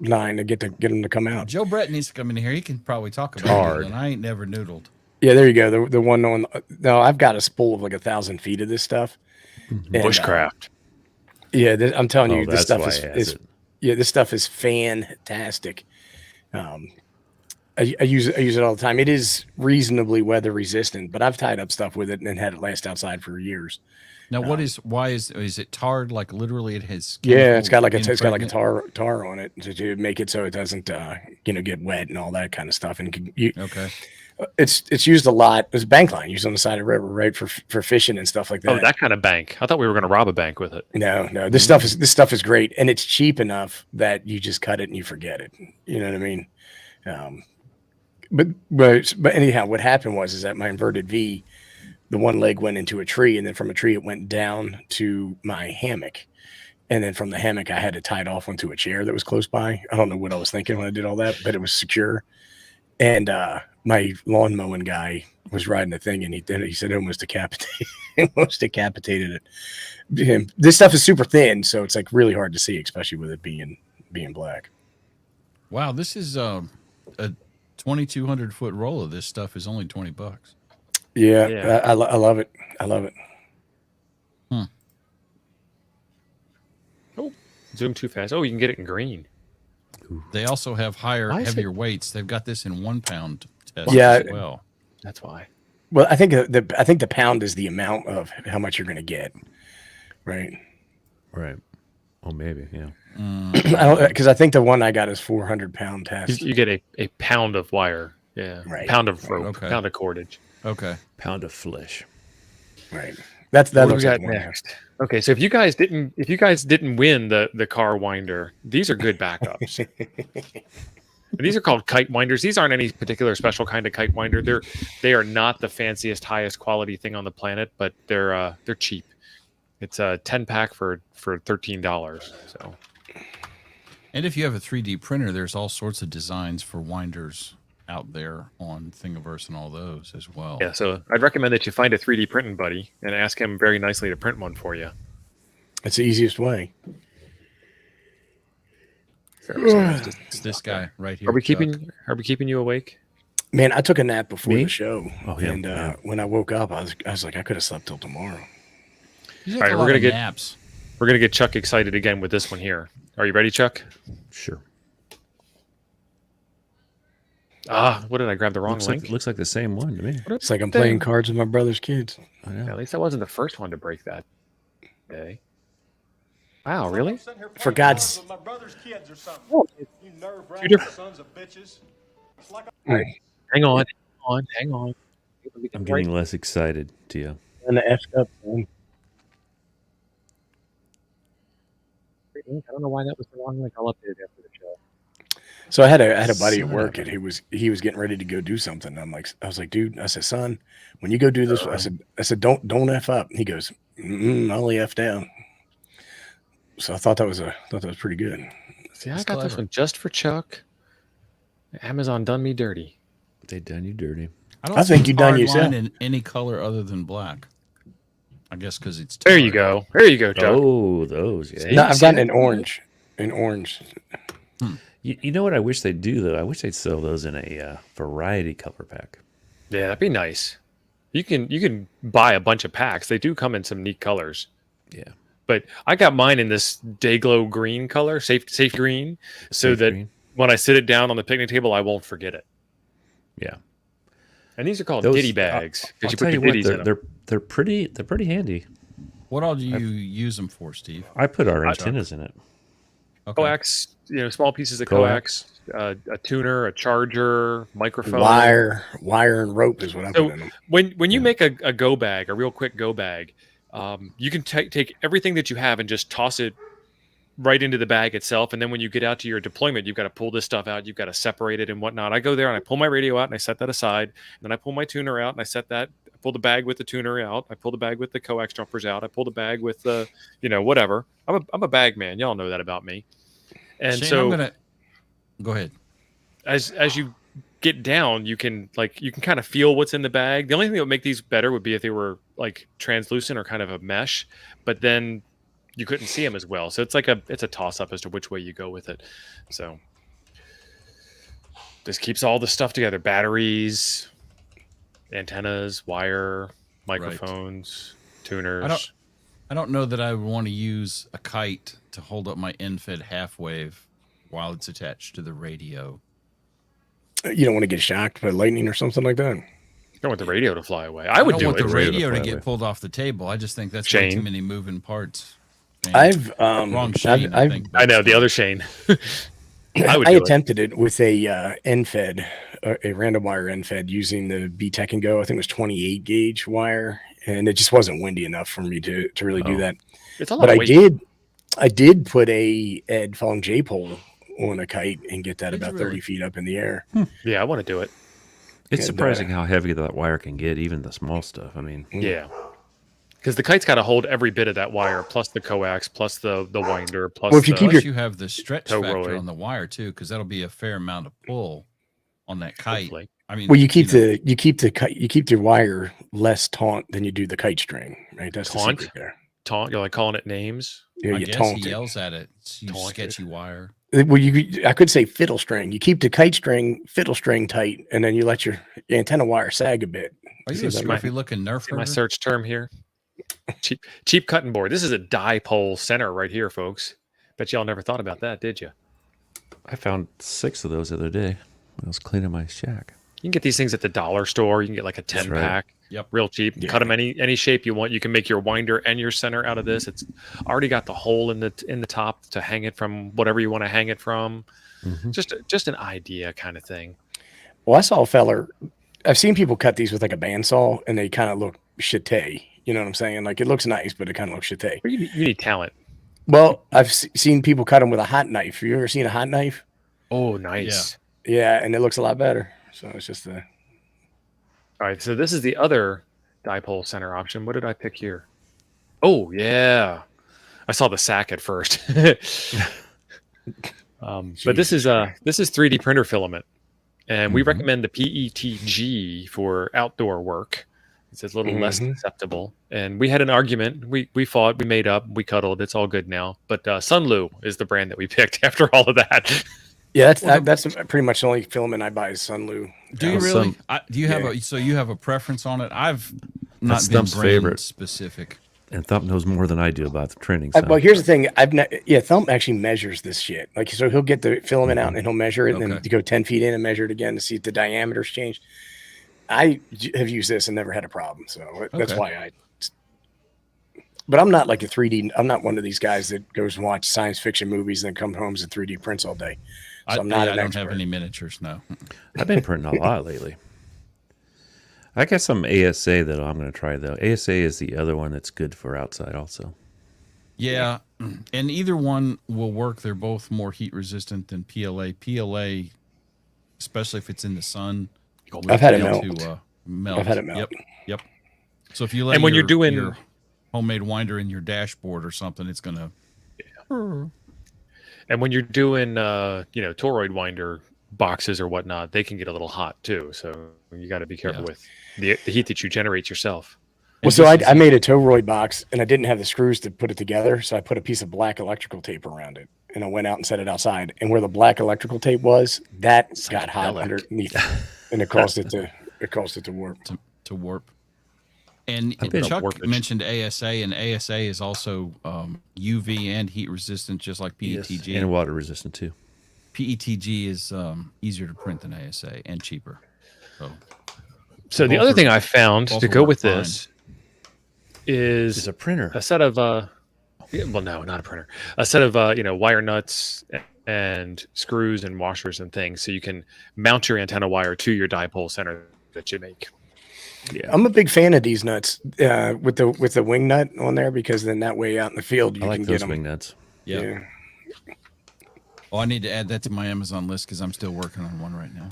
line to get them to come out. Joe Brett needs to come in here. He can probably talk about Hard. it. And I ain't never noodled. Yeah, there you go. The one on. No, I've got a spool of like 1,000 feet of this stuff. And, Bushcraft. Yeah, I'm telling Oh, you, this that's stuff why is, it has is it. yeah, this stuff is fantastic. I use it all the time. It is reasonably weather resistant, but I've tied up stuff with it and had it last outside for years. Now, why is it tarred? Like literally, it has. Yeah, it's got like a impregnant- tar on it to make it so it doesn't get wet and all that kind of stuff. And Okay. it's used a lot. It's bank line used on the side of the river, right, for fishing and stuff like that. Oh, that kind of bank. I thought we were going to rob a bank with it. No, this stuff is great, and it's cheap enough that you just cut it and you forget it. You know what I mean? But anyhow, what happened was that my inverted V, the one leg went into a tree, and then from a tree it went down to my hammock, and then from the hammock I had to tie it off onto a chair that was close by. I don't know what I was thinking when I did all that, but it was secure. And my lawn mowing guy was riding the thing, and he said it almost decapitated it. This stuff is super thin, so it's like really hard to see, especially with it being black. Wow, this is a 2,200 foot roll of this stuff is only $20. Yeah, Yeah. I love it. I love it. Oh, zoom too fast. Oh, you can get it in green. They also have Why is heavier weights. They've got this in 1 pound test Yeah. as well. That's why. Well, I think the pound is the amount of how much you're going to get, right? Right. Oh, maybe. Yeah. Because I think the one I got is 400-pound test. You get a pound of wire. Yeah. Right. Pound of rope. Okay. Pound of cordage. Okay. Pound of flesh. Right. That What do we looks got like the one I have. next? Okay, so if you guys didn't win the car winder, these are good backups. These are called kite winders. These aren't any particular special kind of kite winder. They are not the fanciest, highest quality thing on the planet, but they're cheap. It's a 10-pack for $13. So And if you have a 3D printer, there's all sorts of designs for winders out there on Thingiverse and all those as well. Yeah, so I'd recommend that you find a 3D printing buddy and ask him very nicely to print one for you. It's the easiest way. It's this guy right here. Are we Chuck. keeping you awake? Man, I took a nap before Me? the show. Oh, yeah, And yeah. when I woke up, I was like, I could have slept till tomorrow. You take All right, a we're lot gonna of get- naps. We're gonna get Chuck excited again with this one here. Are you ready, Chuck? Sure. What did I grab the wrong link? Looks like the same one to me. It's like I'm playing cards with my brother's kids. I Yeah, know. at least I wasn't the first one to break that day. Wow, really? For God's- my brother's kids or something. Oh, You nerve-wracking different- sons of bitches. It's like hang on. Hang on. I'm getting less excited, Tia. And the F up. Man. I don't know why that was the wrong link. I'll update it after the show. So I had a buddy at Son work, of and he was getting ready to go do something. I was like, dude, I said, son, when you go do this, I said, don't F up. He goes, I'll only F down. So I thought that was pretty good. See, I That's got this clever. one just for Chuck. Amazon done me dirty. They done you dirty. don't I think see you done hard yourself. line in any color other than black. I guess because it's There you tarred. go. There you go, Chuck. Oh, those. Yeah. No, I've see gotten that? an orange. An orange. You know what I wish they'd do though? I wish they'd sell those in a variety color pack. Yeah, that'd be nice. You can buy a bunch of packs. They do come in some neat colors. Yeah. But I got mine in this Dayglow green color, safe green, so Safe that green. when I sit it down on the picnic table, I won't forget it. Yeah. And these are called Those- ditty bags I'll because you tell put you the what, ditties in them. they're pretty handy. What all do you use them for, Steve? I put our antennas in it. Okay. Coax, small pieces of Coax. coax, a tuner, a charger, microphone. Wire and rope is what I So put in them. when you make a go bag, a real quick go bag, you can take everything that you have and just toss it right into the bag itself. And then when you get out to your deployment, you've got to pull this stuff out. You've got to separate it and whatnot. I go there and I pull my radio out and I set that aside. And then I pull my tuner out and I set that. I pull the bag with the tuner out. I pull the bag with the coax jumpers out. I pull the bag with the, whatever. I'm a bag man. Y'all know that about me. And Shane, so I'm gonna go ahead. as you get down, you can kind of feel what's in the bag. The only thing that would make these better would be if they were like translucent or kind of a mesh, but then you couldn't see them as well. So it's a toss up as to which way you go with it. So this keeps all the stuff together: batteries, antennas, wire, microphones, tuners. I don't know that I would want to use a kite to hold up my end-fed half wave while it's attached to the radio. You don't want to get shocked by lightning or something like that. You don't want the radio to fly away. I would don't do want it. the radio to radio to fly get away. pulled off the table. I just think that's way too Shane. many moving parts. Shane. I've Wrong Shane, I think. I know the other Shane. I would I do it. attempted it with a NFED, a random wire NFED using the B-Tech and Go. I think it was 28 gauge wire, and it just wasn't windy enough for me to really do that. It's a lot But of weight. I did put a Ed Fong J pole on a kite and get that Did you about really? 30 feet up in the air. Yeah, I want to do it. It's And, surprising how heavy that wire can get, even the small stuff. I mean, Yeah. Because the kite's got to hold every bit of that wire, plus the coax, plus the winder, plus Well, if you the, keep Plus, your- you have the stretch Tow factor roller. on the wire too, because that'll be a fair amount of pull on that kite. hopefully. I mean, Well, you keep know, you keep the wire less taut than you do the kite string, right? That's Taunt? the secret there. You're like calling it names. Yeah, I you guess taunt he it. yells at it. You Taunt it. sketchy wire. Well, I could say fiddle string. You keep the kite string, fiddle string tight, and then you let your antenna wire sag a bit. Are See you a that? scruffy looking Nerf See my herder? search term here. Cheap cutting board. This is a dipole center right here, folks. Bet y'all never thought about that, did you? I found 6 of those the other day when I was cleaning my shack. You can get these things at the dollar store. You can get like a 10 right. pack. Yep. Real cheap. Yeah. Cut them any shape you want. You can make your winder and your center out of this. It's already got the hole in the top to hang it from whatever you want to hang it from. Mhm. Just an idea kind of thing. Well, I saw a feller. I've seen people cut these with like a bandsaw, and they kind of look shitty. You know what I'm saying? Like it looks nice, but it kind of looks shitty. But you need talent. Well, I've seen people cut them with a hot knife. Have you ever seen a hot knife? Oh, nice. Yeah, and it looks a lot better. So it's just a. All right, so this is the other dipole center option. What did I pick here? Oh yeah, I saw the sack at first. But this is 3D printer filament, and we recommend the PETG for outdoor work. It's a little less susceptible. And we had an argument. We fought. We made up. We cuddled. It's all good now. But Sunlu is the brand that we picked after all of that. Yeah, that's pretty much the only filament I buy is Sunlu. Do you Well, really? some- Do you have so you have a preference on it? I've not That's been Thump's brand favorite. specific. And Thump knows more than I do about the trending. Well, here's the thing. Thump actually measures this shit. Like, so he'll get the filament out and he'll measure it, and then Okay. to go 10 feet in and measure it again to see if the diameter's changed. I have used this and never had a problem, so that's Okay. why But I'm not like a 3D. I'm not one of these guys that goes and watch science fiction movies and then come home and 3D prints all day. So I'm not I an don't expert. have any miniatures. No. I've been printing a lot lately. I got some ASA that I'm going to try though. ASA is the other one that's good for outside also. Yeah, and either one will work. They're both more heat resistant than PLA. PLA, especially if it's in the sun, will I've had it tend melt. to melt. I've had it melt. Yep. So if you let And when you're doing- your homemade winder in your dashboard or something, it's gonna. And when you're doing, toroid winder boxes or whatnot, they can get a little hot too. So you got to be careful Yeah. with the heat that you generate yourself. Well, so I made a toroid box and I didn't have the screws to put it together. So I put a piece of black electrical tape around it and I went out and set it outside. And where the black electrical tape was, that got hot Psychedelic. underneath it, and it caused it to warp. to warp. And bet Chuck warpage. mentioned ASA, and ASA is also UV and heat resistant, just like PETG. And water resistant too. PETG is easier to print than ASA and cheaper. So the Both other are- thing I found both to will go work with fine. this is It's a printer. a set of well, no, not a printer. A set of wire nuts and screws and washers and things, so you can mount your antenna wire to your dipole center that you make. I'm a big fan of these nuts with the wing nut on there, because then that way out in the field you I like can those get them. wing nuts. Yeah. Yeah. Oh, I need to add that to my Amazon list because I'm still working on one right now.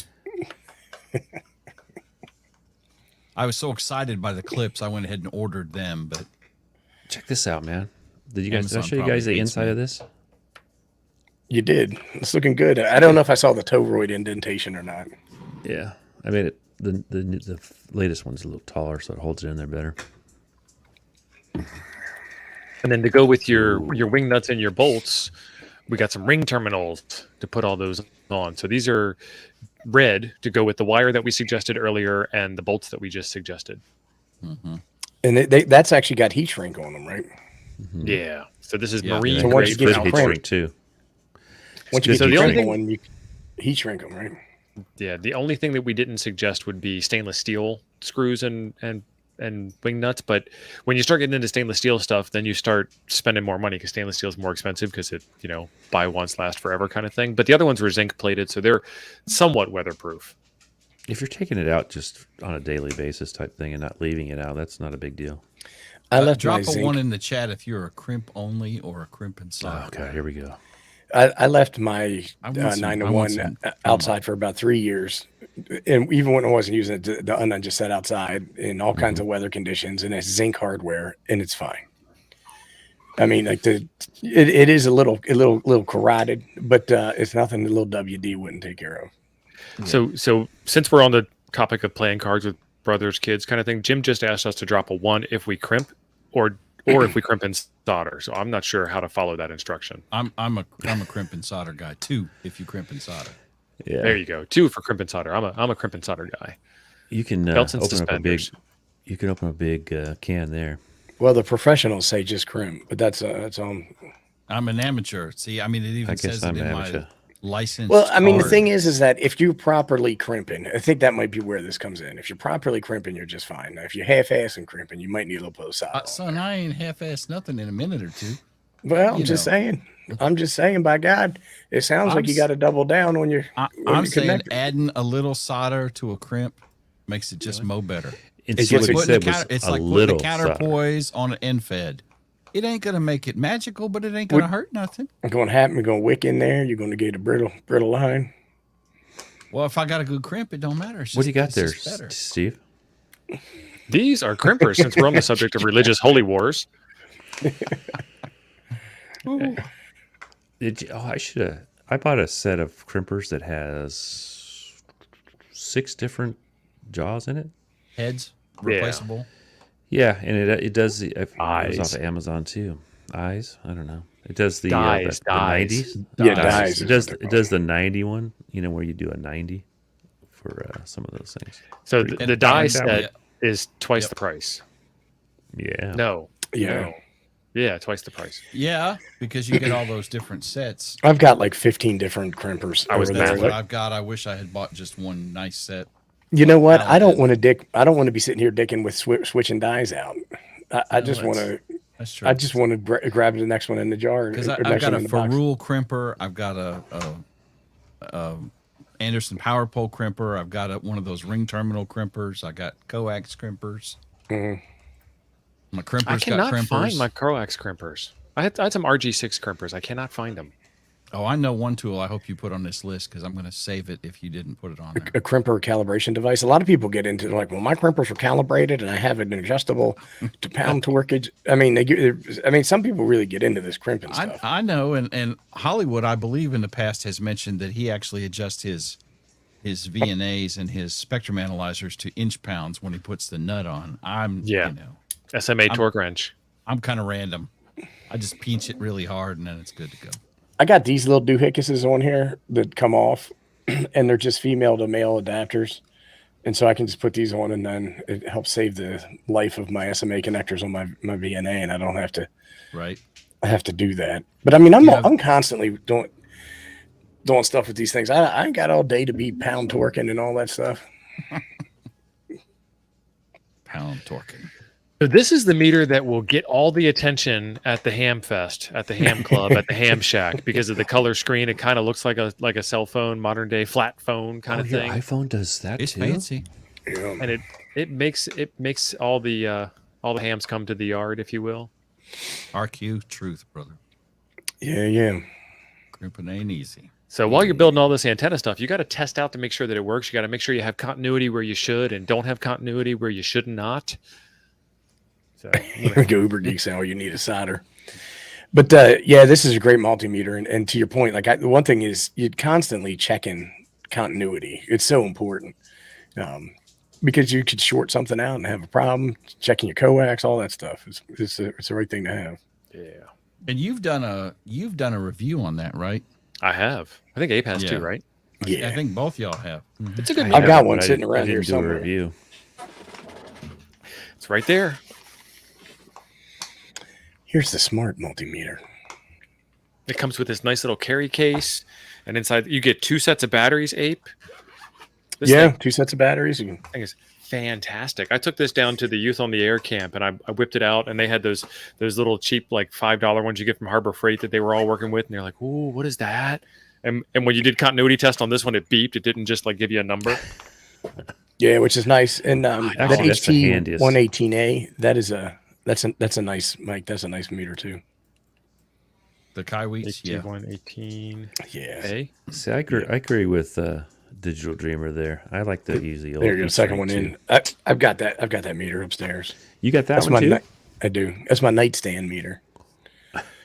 I was so excited by the clips, I went ahead and ordered them, but Check this out, man. Did you guys? Did I Amazon show you guys probably the hates inside me. of this? You did. It's looking good. I don't know if I saw the toroid indentation or not. Yeah, I made it. The latest one's a little taller, so it holds it in there better. And then to go with your wing nuts and your bolts, we got some ring terminals to put all those on. So these are red to go with the wire that we suggested earlier and the bolts that we just suggested. And that's actually got heat shrink on them, right? Yeah. So this is Yeah. marine So once you grade. get for it Heat print- shrink too. Once you So get the the only only thing- one, you heat shrink them, right? Yeah, the only thing that we didn't suggest would be stainless steel screws and wing nuts. But when you start getting into stainless steel stuff, then you start spending more money because stainless steel is more expensive because it, buy once, last forever kind of thing. But the other ones were zinc plated, so they're somewhat weatherproof. If you're taking it out just on a daily basis type thing and not leaving it out, that's not a big deal. I left drop my a zinc. one in the chat if you're a crimp only or a crimp inside. Okay, here we go. I left my I want some- 9 to I want 1 some outside for about 3 years, and even when I wasn't using it, the undone just sat outside in all kinds of weather conditions, and it's zinc hardware, and it's fine. I mean, like it is a little corroded, but it's nothing the little WD wouldn't take care of. So since we're on the topic of playing cards with brothers, kids kind of thing, Jim just asked us to drop a 1 if we crimp or if we crimp and solder. So I'm not sure how to follow that instruction. I'm a crimp and solder guy too. If you crimp and solder, Yeah, There you go. 2 for crimp and solder. I'm a crimp and solder guy. you can Belts and open up a big. suspenders. You can open a big can there. Well, the professionals say just crimp, but that's all. I'm an amateur. See, I mean, it even I guess says I'm it in amateur. my license. Well, I mean, the card. thing is that if you're properly crimping, I think that might be where this comes in. If you're properly crimping, you're just fine. Now, if you're half-ass and crimping, you might need a little post solder. Son, I ain't half-assed nothing in a minute or two. Well, I'm you just know. saying. I'm just saying. By God, it sounds like you s- got to double down on your. I'm saying adding a little solder to a crimp makes it just mo better. And It see what gets he put said Putting was it's a like putting little the solder. counterpoise on an end fed. It ain't gonna make it magical, but it ain't gonna hurt nothing. I'm going to happen. You're going to wick in there. You're going to get a brittle line. Well, if I got a good crimp, it don't matter. It's What do you got it's there, just better. Steve? These are crimpers since we're on the subject of religious holy wars. Did you, I should have. I bought a set of crimpers that has 6 different jaws in it. Heads Yeah. replaceable. Yeah, and it does the it was Eyes. off of Amazon too. Eyes, I don't know. It does the Dies, the dies. 90s. Yeah, Dies. dies. It does the 90 one. You know where you do a 90 for some of those things. So Pretty the die cool. set is twice Yep. the price. Yeah. No. Yeah. No. Yeah, twice the price. Yeah, because you get all those different sets. I've got like 15 different crimpers I was over That's there. what I've got. I wish I had bought just one nice set. You know what? I don't Talented. want to I don't want to be sitting here dicking with switching dies out. I No, just want that's- to. That's true. I just want to grab the next one in the jar. Because or I've next got one a in the box. ferrule crimper. I've got a Anderson power pole crimper. I've got one of those ring terminal crimpers. I got coax crimpers. Mhm. My I crimpers got cannot crimpers. find my Croax crimpers. I had some RG6 crimpers. I cannot find them. Oh, I know one tool I hope you put on this list because I'm going to save it if you didn't put it on there. A crimper calibration device. A lot of people get into like, well, my crimpers are calibrated and I have an adjustable to pound torquage. I mean, some people really get into this crimping stuff. I know, and Hollywood, I believe, in the past has mentioned that he actually adjusts his VNAs and his spectrum analyzers to inch pounds when he puts the nut on. Yeah. SMA torque wrench. I'm kind of random. I just pinch it really hard and then it's good to go. I got these little doohickuses on here that come off, and they're just female to male adapters. And so I can just put these on, and then it helps save the life of my SMA connectors on my VNA, and I don't have to Right. do that. But I mean, I'm Yeah. I'm constantly doing stuff with these things. I ain't got all day to be pound torquing and all that stuff. Pound torquing. So this is the meter that will get all the attention at the Ham Fest, at the Ham Club, at the Ham Shack because of the color screen. It kind of looks like a cell phone, modern day flat phone kind of your thing, iPhone does that It's too. fancy. Yeah. and it makes all the hams come to the yard, if you will. RQ truth, brother. Yeah. Crimping ain't easy. So while you're building all this antenna stuff, you got to test out to make sure that it works. You got to make sure you have continuity where you should and don't have continuity where you should not. So Go Uber Geeks now. You need a solder. But yeah, this is a great multimeter. And to your point, like the one thing is you're constantly checking continuity. It's so important because you could short something out and have a problem. Checking your coax, all that stuff. It's the right thing to have. yeah, And you've done a review on that, right? I have. I think Ape has Yeah. too, right? Yeah. I think both y'all have. It's a good I've meter. got one but I sitting didn't- around I here didn't do a somewhere. review. It's right there. Here's the smart multimeter. It comes with this nice little carry case, and inside you get 2 sets of batteries. Ape. This Yeah, thing 2 sets of batteries. is fantastic. I took this down to the Youth on the Air camp, and I whipped it out, and they had those little cheap like $5 ones you get from Harbor Freight that they were all working with, and they're like, "Ooh, what is that?" And when you did continuity test on this one, it beeped. It didn't just like give you a number. Yeah, which is nice. And that Actually, that's the HT handiest. 118A, that's a nice mic. That's a nice meter too. The Kaiweets, yeah. 118 Yeah. A. See, I agree with Digital Dreamer there. I like the easy old. There you go. Second one string, in. too. I've got that meter upstairs. You got that That's one my too? I do. That's my nightstand meter,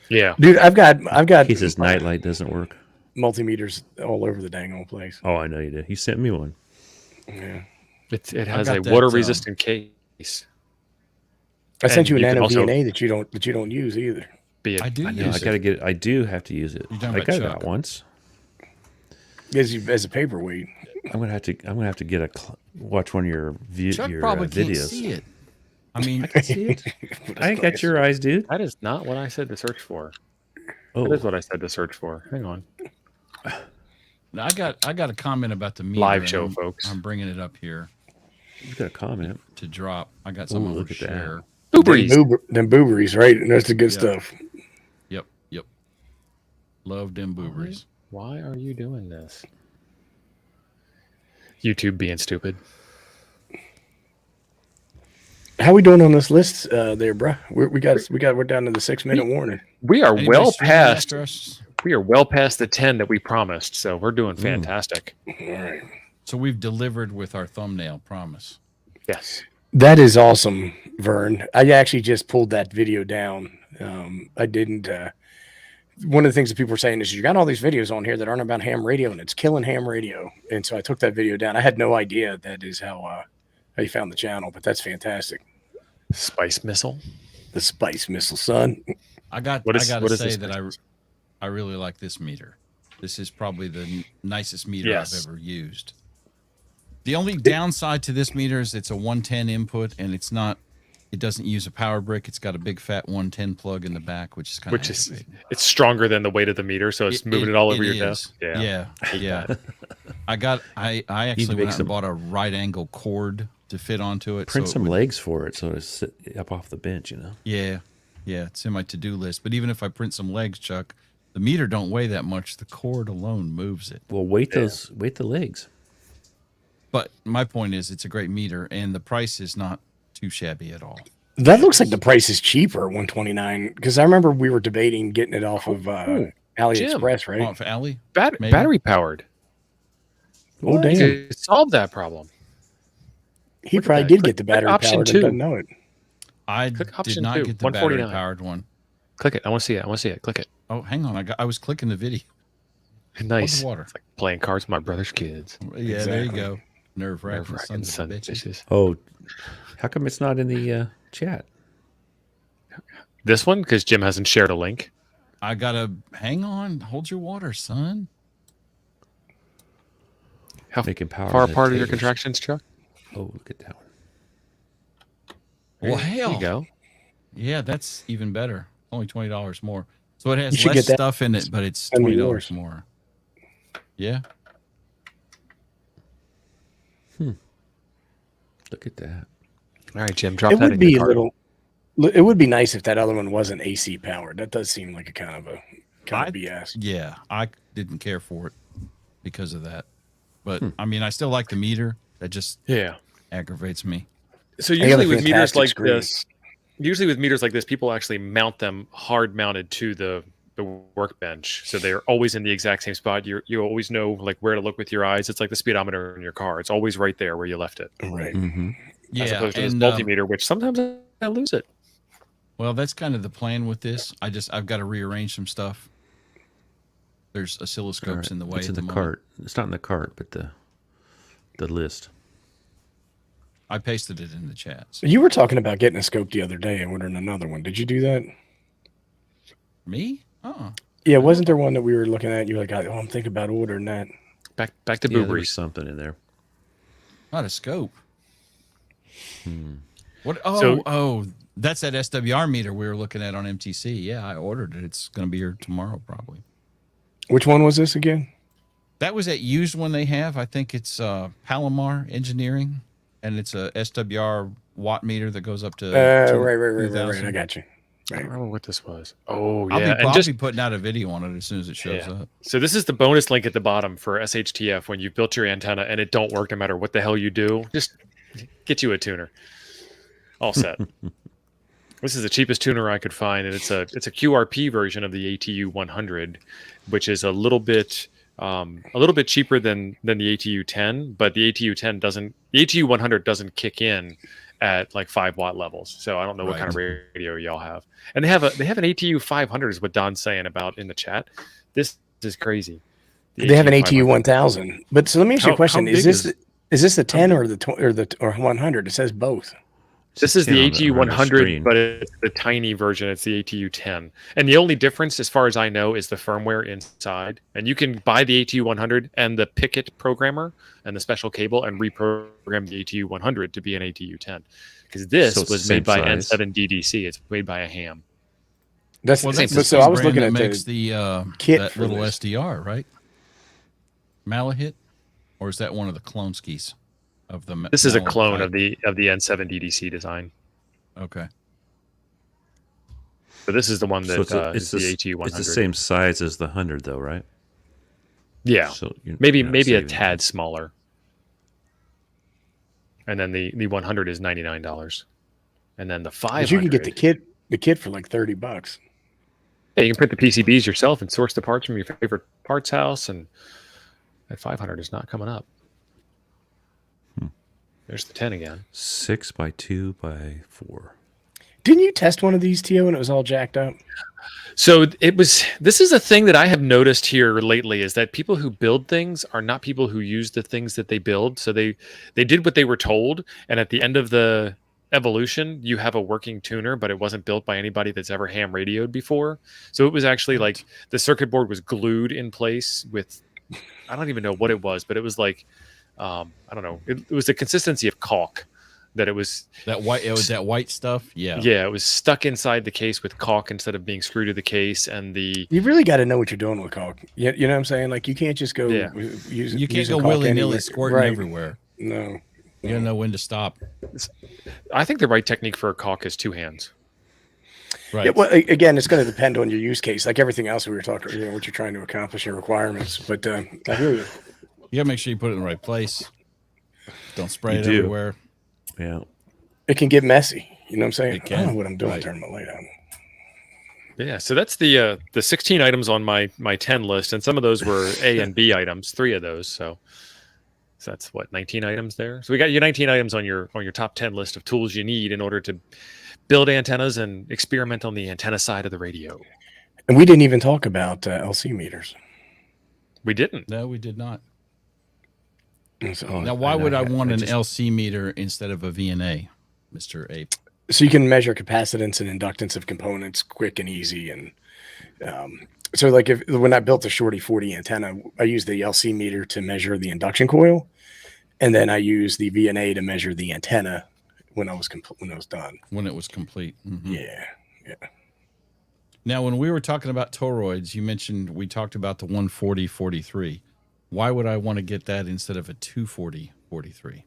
Yeah. dude. I've got In case his nightlight doesn't work. multimeters all over the dang old place. Oh, I know you did. He sent me one. Yeah. It has got a that, water resistant case. I sent And you an you can nano also- VNA that you don't use either. Be it I do I know. use I it. gotta get. I do have to use it. You're talking I about got it Chuck. out once. As a paperweight. I'm gonna have to get watch one of your Chuck your probably can't videos. see it. I mean, See it? I ain't got your eyes, dude. That is not what I said to search for. Oh, That is what I said to search for. Hang on. I got a comment about the meter. Live show, and folks. I'm bringing it up here you got a comment. to drop. I got Ooh, some over look at that. share. Booberies. Them booberies, right? And that's the good Yeah. stuff. Yep. Love them booberies. Why are you doing this? YouTube being stupid. How we doing on this list there, bruh? We're down to the 6-minute warning. We are Anybody well streaming past. after us? We are well past the 10 that we promised, so we're doing fantastic. All right. So we've delivered with our thumbnail promise. Yes. That is awesome, Vern. I actually just pulled that video down. I didn't one of the things that people were saying is you got all these videos on here that aren't about ham radio, and it's killing ham radio. And so I took that video down. I had no idea that is how you found the channel, but that's fantastic. Spice missile. The Spice Missile, son. I got What is to this say that Spice I really like this meter. This is probably the nicest meter Yes. I've ever used. The only downside to this meter is it's a 110 input, and it doesn't use a power brick. It's got a big fat 110 plug in the back, which is kind Which of is it's stronger than the weight of the meter, so it's moving it all over your desk. Yeah. I actually went out and bought a right angle cord to fit onto it. Print so it some would- legs for it so to sit up off the bench, you know. Yeah, it's in my to-do list. But even if I print some legs, Chuck, the meter don't weigh that much. The cord alone moves it. Well, weight the legs. But my point is, it's a great meter, and the price is not too shabby at all. That looks like the price is cheaper, $129. Because I remember we were debating getting it off of AliExpress, right? Oh, for Allie? Maybe. Battery powered. Oh, You damn. could solve that problem. He Look at probably that. did Click- get the click battery option powered and 2. doesn't know it. I Click did option not 2, get the battery $149. powered one. Click it. I want to see it. I want to see it. Click it. Oh, hang on. I was clicking the video. Nice. water. It's like playing cards with my brother's kids. Yeah, there you Exactly. go. Nerve-wracking Nerve-wracking sons son of of bitches. bitches. Oh, how come it's not in the chat? This one, because Jim hasn't shared a link. I gotta hang on. Hold your water, son. How Making power far apart are your meditators. contractions, Chuck? Oh, look at that one. Well, There hell. you go. Yeah, that's even better. Only $20 more. So it has You should less get that. stuff in it, but it's Send me $20 yours. more. Yeah. Look at that. All right, Jim, drop It that would in be your a cart. little. It would be nice if that other one wasn't AC powered. That does seem like a kind of BS. Yeah, I didn't care for it because of that. But I mean, I still like the meter. That just Yeah. aggravates me. So They have usually a with meters fantastic like screen. this, people actually mount them hard mounted to the workbench, so they're always in the exact same spot. You always know like where to look with your eyes. It's like the speedometer in your car; it's always right there where you left it, Right. Mm-hmm. Yeah, as opposed to this and multimeter, which sometimes I lose it. well, that's kind of the plan with this. I've got to rearrange some stuff. There's oscilloscopes in the way. It's at in the moment. cart. It's not in the cart, but the list. I pasted it in the chats. You were talking about getting a scope the other day and ordering another one. Did you do that? Me? Oh, Yeah, wasn't there one that we were looking at? You were like, oh, I'm thinking about ordering that. Back to Yeah, there was Booberies. something in there. not a scope. What? Oh, So- that's that SWR meter we were looking at on MTC. Yeah, I ordered it. It's going to be here tomorrow, probably. Which one was this again? That was that used one they have. I think it's Palomar Engineering, and it's a SWR watt meter that goes up to Right. 2000. I got you. I don't remember what this was. Oh I'll, yeah, be, and I'll just be putting out a video on it as soon as it shows Yeah. up. so this is the bonus link at the bottom for SHTF when you've built your antenna and it don't work no matter what the hell you do. Just get you a tuner. All set. This is the cheapest tuner I could find, and it's a QRP version of the ATU 100, which is a little bit cheaper than the ATU 10, but the ATU 10 doesn't. The ATU 100 doesn't kick in at like 5 watt levels. So I don't know what kind of radio y'all have. And they have an ATU 500 is what Don's saying about in the chat. This is crazy. The They have an ATU 500. 1000. But so let me ask you a How question: big is this the 10 or the 100? It says both. This is the on ATU on 100, screen. but it's the tiny version. It's the ATU 10. And the only difference, as far as I know, is the firmware inside. And you can buy the ATU 100 and the Picket programmer and the special cable and reprogram the ATU 100 to be an ATU 10. Because this So it's was the made by same size? N7 DDC. It's made by a ham. That's Well, the that's same. the So same I was brand looking that at makes the the kit that for little this. SDR, right? Malahit, or is that one of the clone skis of the? This is a Malahit clone type? of the N7 DDC design. Okay. So this is the one So that is the ATU 100. it's the same size as the 100, though, right? Yeah. So Maybe you're not a saving tad smaller. And then the 100 is $99. And then the 500. But you can get the kit for like $30. Yeah, you can print the PCBs yourself and source the parts from your favorite parts house, and that 500 is not coming up. There's the 10 again. 6 by 2 by 4. Didn't you test one of these, Tio, and it was all jacked up? So this is a thing that I have noticed here lately, is that people who build things are not people who use the things that they build. So they did what they were told, and at the end of the evolution, you have a working tuner, but it wasn't built by anybody that's ever ham radioed before. So it was actually like the circuit board was glued in place with, I don't even know what it was, but it was like, I don't know. It was the consistency of caulk. That it was It was that white stuff. Yeah. yeah, it was stuck inside the case with caulk instead of being screwed to the case, and the You really got to know what you're doing with caulk. You know what I'm saying? Like, you can't just go Yeah. use. You can't using go caulk willy nilly anywhere. squirting Right. everywhere. No. You don't know when to stop. I think the right technique for a caulk is 2 hands. Right. Yeah, well, again, it's going to depend on your use case, like everything else we were talking. You know, what you're trying to accomplish, your requirements. But I hear you. You gotta make sure you put it in the right place. Don't spray You it do. everywhere. Yeah. It can get messy. You know what I'm saying? It I don't know can. what I'm doing. Right. Turn my light on. Yeah, so that's the 16 items on my 10 list, and some of those were A and B items, 3 of those. So that's what, 19 items there. So we got your 19 items on your top 10 list of tools you need in order to build antennas and experiment on the antenna side of the radio. And we didn't even talk about LC meters. We didn't. No, we did not. So, Now, why and would I I want an just- LC meter instead of a VNA, Mr. Ape? so you can measure capacitance and inductance of components quick and easy. And so like when I built the Shorty 40 antenna, I used the LC meter to measure the induction coil. And then I used the VNA to measure the antenna when I was done. When it was complete. Mhm. Yeah. Now, when we were talking about toroids, we talked about the 140-43. Why would I want to get that instead of a 240-43?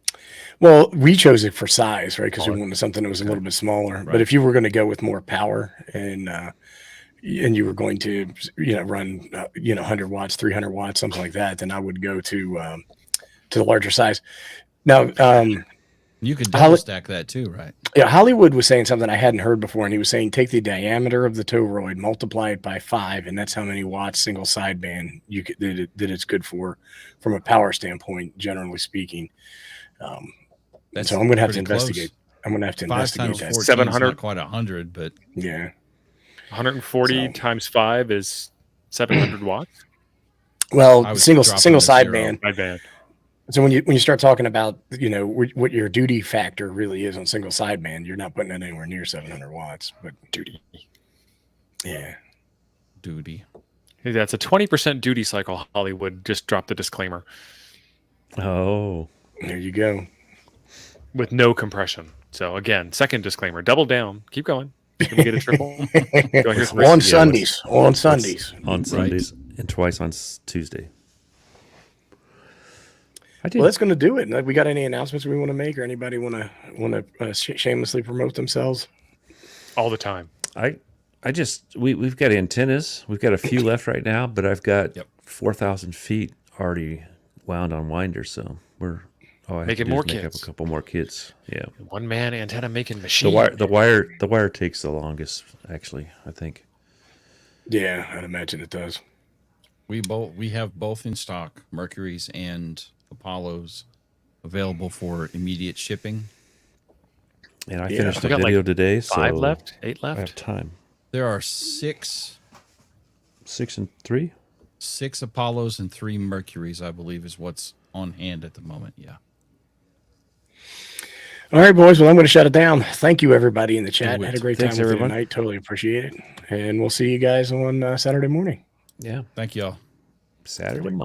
Well, we chose it for size, right? Because we wanted something that was a little bit smaller. But if you were going to go with more power and you were going to, run, 100 watts, 300 watts, something like that, then I would go to the larger size. Now, You could double stack that too, right? yeah, Hollywood was saying something I hadn't heard before, and he was saying take the diameter of the toroid, multiply it by 5, and that's how many watts single sideband that it's good for, from a power standpoint, generally speaking. That's So I'm going to have to pretty close. investigate. I'm going to have to 5 investigate times that. 14 is 700. not quite 100, but Yeah. 140 So- times 5 is 700 watts. Well, I was single dropping the sideband. Sideband. So when you start talking about what your duty factor really is on single sideband, you're not putting it anywhere near 700 watts. But Duty. yeah, duty. Hey, that's a 20% duty cycle. Hollywood just dropped the disclaimer Oh. there you go. with no compression. So again, second disclaimer. Double down. Keep going. Can we get a triple? Go ahead, here's the On rest. Sundays, on Sundays. On Sundays and twice on Tuesday. I did. Well, that's going to do it. We got any announcements we want to make, or anybody want to shamelessly promote themselves? All the time. We've got antennas. We've got a few left right now, but I've got Yep. 4,000 feet already wound on winders. So we're all I have Making to do more is make up kits. a couple more kits. Yeah. One man antenna making machine. The wire takes the longest, actually, I think. Yeah, I'd imagine it does. We have both in stock, Mercuries and Apollos, available for immediate shipping. And I Yeah. finished the We got, video today, so 5 left? 8 I have left? time. There are 6 6 and 3. Apollos and 3 Mercuries, I believe, is what's on hand at the moment. Yeah. All right, boys. Well, I'm going to shut it down. Thank you, everybody in the chat. Do Had it. a great Thanks, time with you everyone. tonight. Totally appreciate it. And we'll see you guys on Saturday morning. Yeah. Thank y'all. Saturday morning.